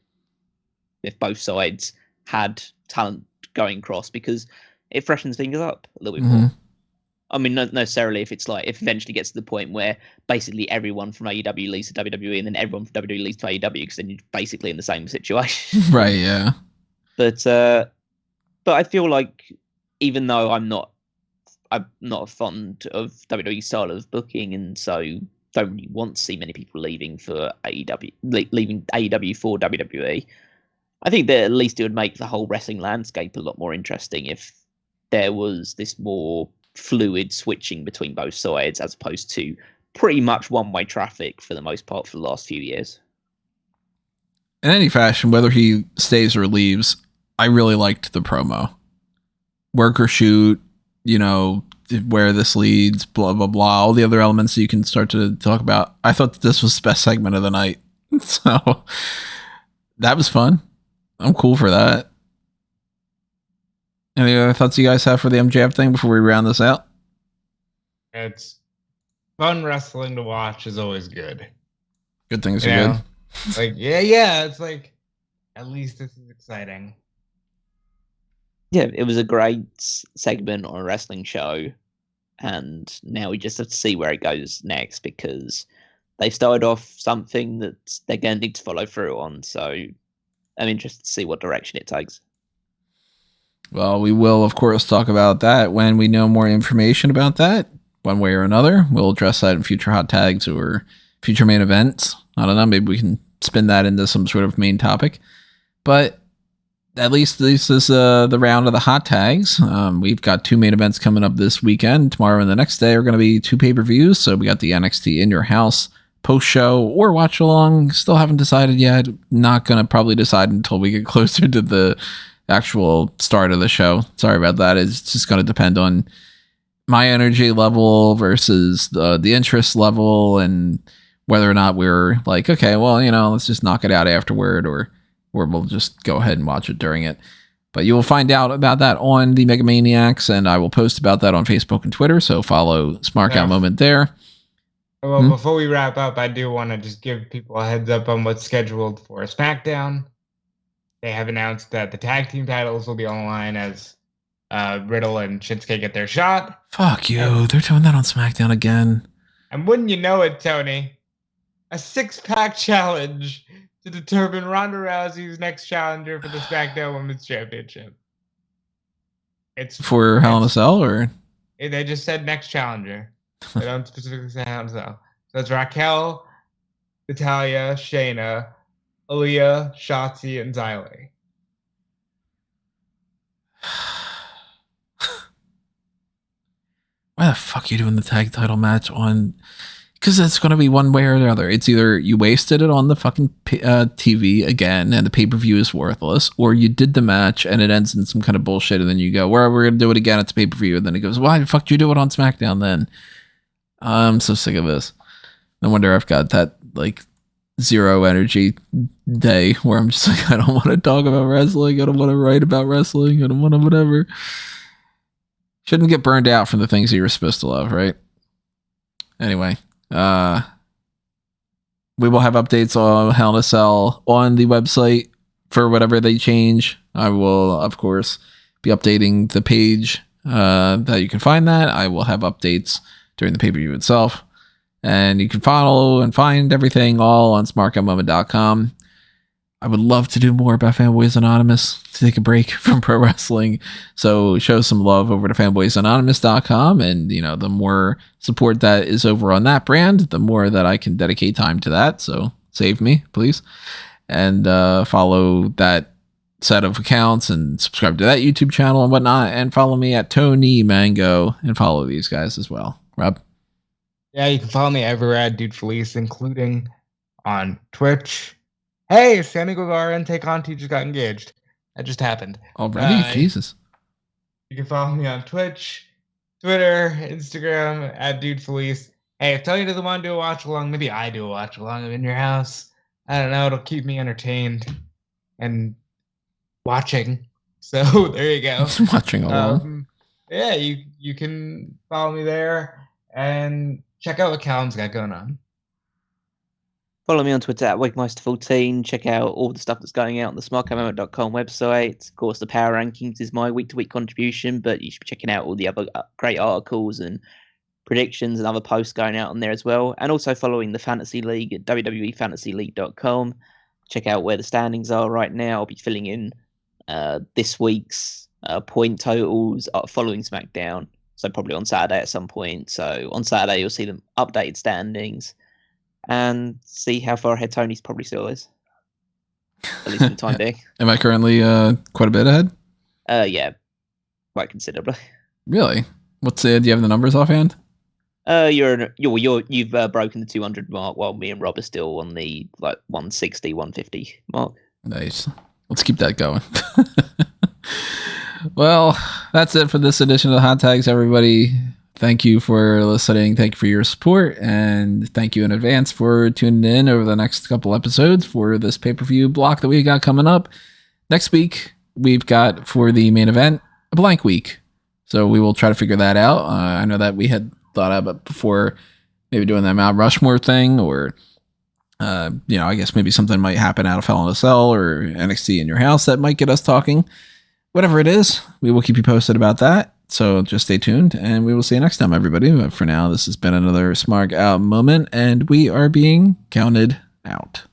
if both sides had talent going cross, because it freshens things up a little bit more. I mean, not necessarily if it eventually gets to the point where basically everyone from AEW leaves to WWE and then everyone from WWE leaves to AEW, because then you're basically in the same situation. Right, yeah. But I feel like even though I'm not fond of WWE style of booking, and so don't really want to see many people leaving for AEW, leaving AEW for WWE, I think that at least it would make the whole wrestling landscape a lot more interesting if there was this more fluid switching between both sides as opposed to pretty much one-way traffic for the most part for the last few years. In any fashion, whether he stays or leaves, I really liked the promo. Work or shoot, you know, where this leads, blah, blah, blah, all the other elements that you can start to talk about. I thought that this was the best segment of the night. So that was fun. I'm cool for that. Any other thoughts you guys have for the MJF thing before we round this out? It's fun wrestling to watch is always good. Good things are good. Like, yeah, it's like, at least this is exciting. Yeah, it was a great segment on a wrestling show, and now we just have to see where it goes next, because they've started off something that they're going to need to follow through on, so I'm interested to see what direction it takes. Well, we will, of course, talk about that when we know more information about that, one way or another. We'll address that in future hot tags or future main events. I don't know, maybe we can spin that into some sort of main topic. But at least this is the round of the hot tags. We've got 2 main events coming up this weekend. Tomorrow and the next day are going to be 2 pay-per-views. So we got the NXT In Your House post-show or watch-along. Still haven't decided yet. Not going to probably decide until we get closer to the actual start of the show. Sorry about that. It's just going to depend on my energy level versus the interest level and whether or not we're like, okay, well, you know, let's just knock it out afterward, or we'll just go ahead and watch it during it. But you will find out about that on the Mega Maniacs, and I will post about that on Facebook and Twitter, so follow Smark Out Moment there. Well, before we wrap up, I do want to just give people a heads up on what's scheduled for SmackDown. They have announced that the tag team titles will be on the line as Riddle and Shinsuke get their shot. Fuck you. They're doing that on SmackDown again. And wouldn't you know it, Tony, a 6-pack challenge to determine Ronda Rousey's next challenger for the SmackDown Women's Championship. It's for Hell in a Cell, or? They just said next challenger. They don't specifically say Hell in a Cell. So it's Raquel, Natalya, Shayna, Aaliyah, Shotzi, and Xylee. Why the fuck are you doing the tag title match on Because it's going to be one way or the other. It's either you wasted it on the fucking TV again and the pay-per-view is worthless, or you did the match and it ends in some kind of bullshit and then you go, well, we're going to do it again at the pay-per-view. And then it goes, why the fuck did you do it on SmackDown then? I'm so sick of this. No wonder I've got that, like, zero energy day where I'm just like, I don't want to talk about wrestling. I don't want to write about wrestling. I don't want to whatever. Shouldn't get burned out from the things that you're supposed to love, right? Anyway. We will have updates on Hell in a Cell on the website for whatever they change. I will, of course, be updating the page that you can find that. I will have updates during the pay-per-view itself. And you can follow and find everything all on smarkmoment.com. I would love to do more about Fanboys Anonymous, to take a break from pro wrestling. So show some love over to fanboysanonymous.com. And, you know, the more support that is over on that brand, the more that I can dedicate time to that. So save me, please. And follow that set of accounts and subscribe to that YouTube channel and whatnot. And follow me at Tony Mango and follow these guys as well. Rob? Yeah, you can follow me everywhere at Dude Felice, including on Twitch. Hey, Sammy Guevara and Tay Conti just got engaged. That just happened. Already? Jesus. You can follow me on Twitch, Twitter, Instagram at Dude Felice. Hey, if Tony doesn't want to do a watch along, maybe I do a watch along. I'm in your house. I don't know. It'll keep me entertained and watching. So there you go. Watching along. Yeah, you can follow me there and check out what Callum's got going on. Follow me on Twitter at Wigmeister14. Check out all the stuff that's going out on the smarkmoment.com website. Of course, the Power Rankings is my week-to-week contribution, but you should be checking out all the other great articles and predictions and other posts going out on there as well. And also following the Fantasy League at wwefantasyleague.com. Check out where the standings are right now. I'll be filling in this week's point totals following SmackDown. So probably on Saturday at some point. So on Saturday, you'll see the updated standings and see how far ahead Tony's probably still is. At least for the time being. Am I currently quite a bit ahead? Yeah, quite considerably. Really? Do you have the numbers offhand? You've broken the 200 mark while me and Rob are still on the 160, 150 mark. Nice. Let's keep that going. Well, that's it for this edition of the Hot Tags, everybody. Thank you for listening. Thank you for your support. And thank you in advance for tuning in over the next couple episodes for this pay-per-view block that we got coming up. Next week, we've got for the main event, a blank week. So we will try to figure that out. I know that we had thought about before maybe doing that Mount Rushmore thing or, I guess maybe something might happen out of Hell in a Cell or NXT in your house that might get us talking. Whatever it is, we will keep you posted about that. So just stay tuned and we will see you next time, everybody. But for now, this has been another Smark Out moment and we are being counted out.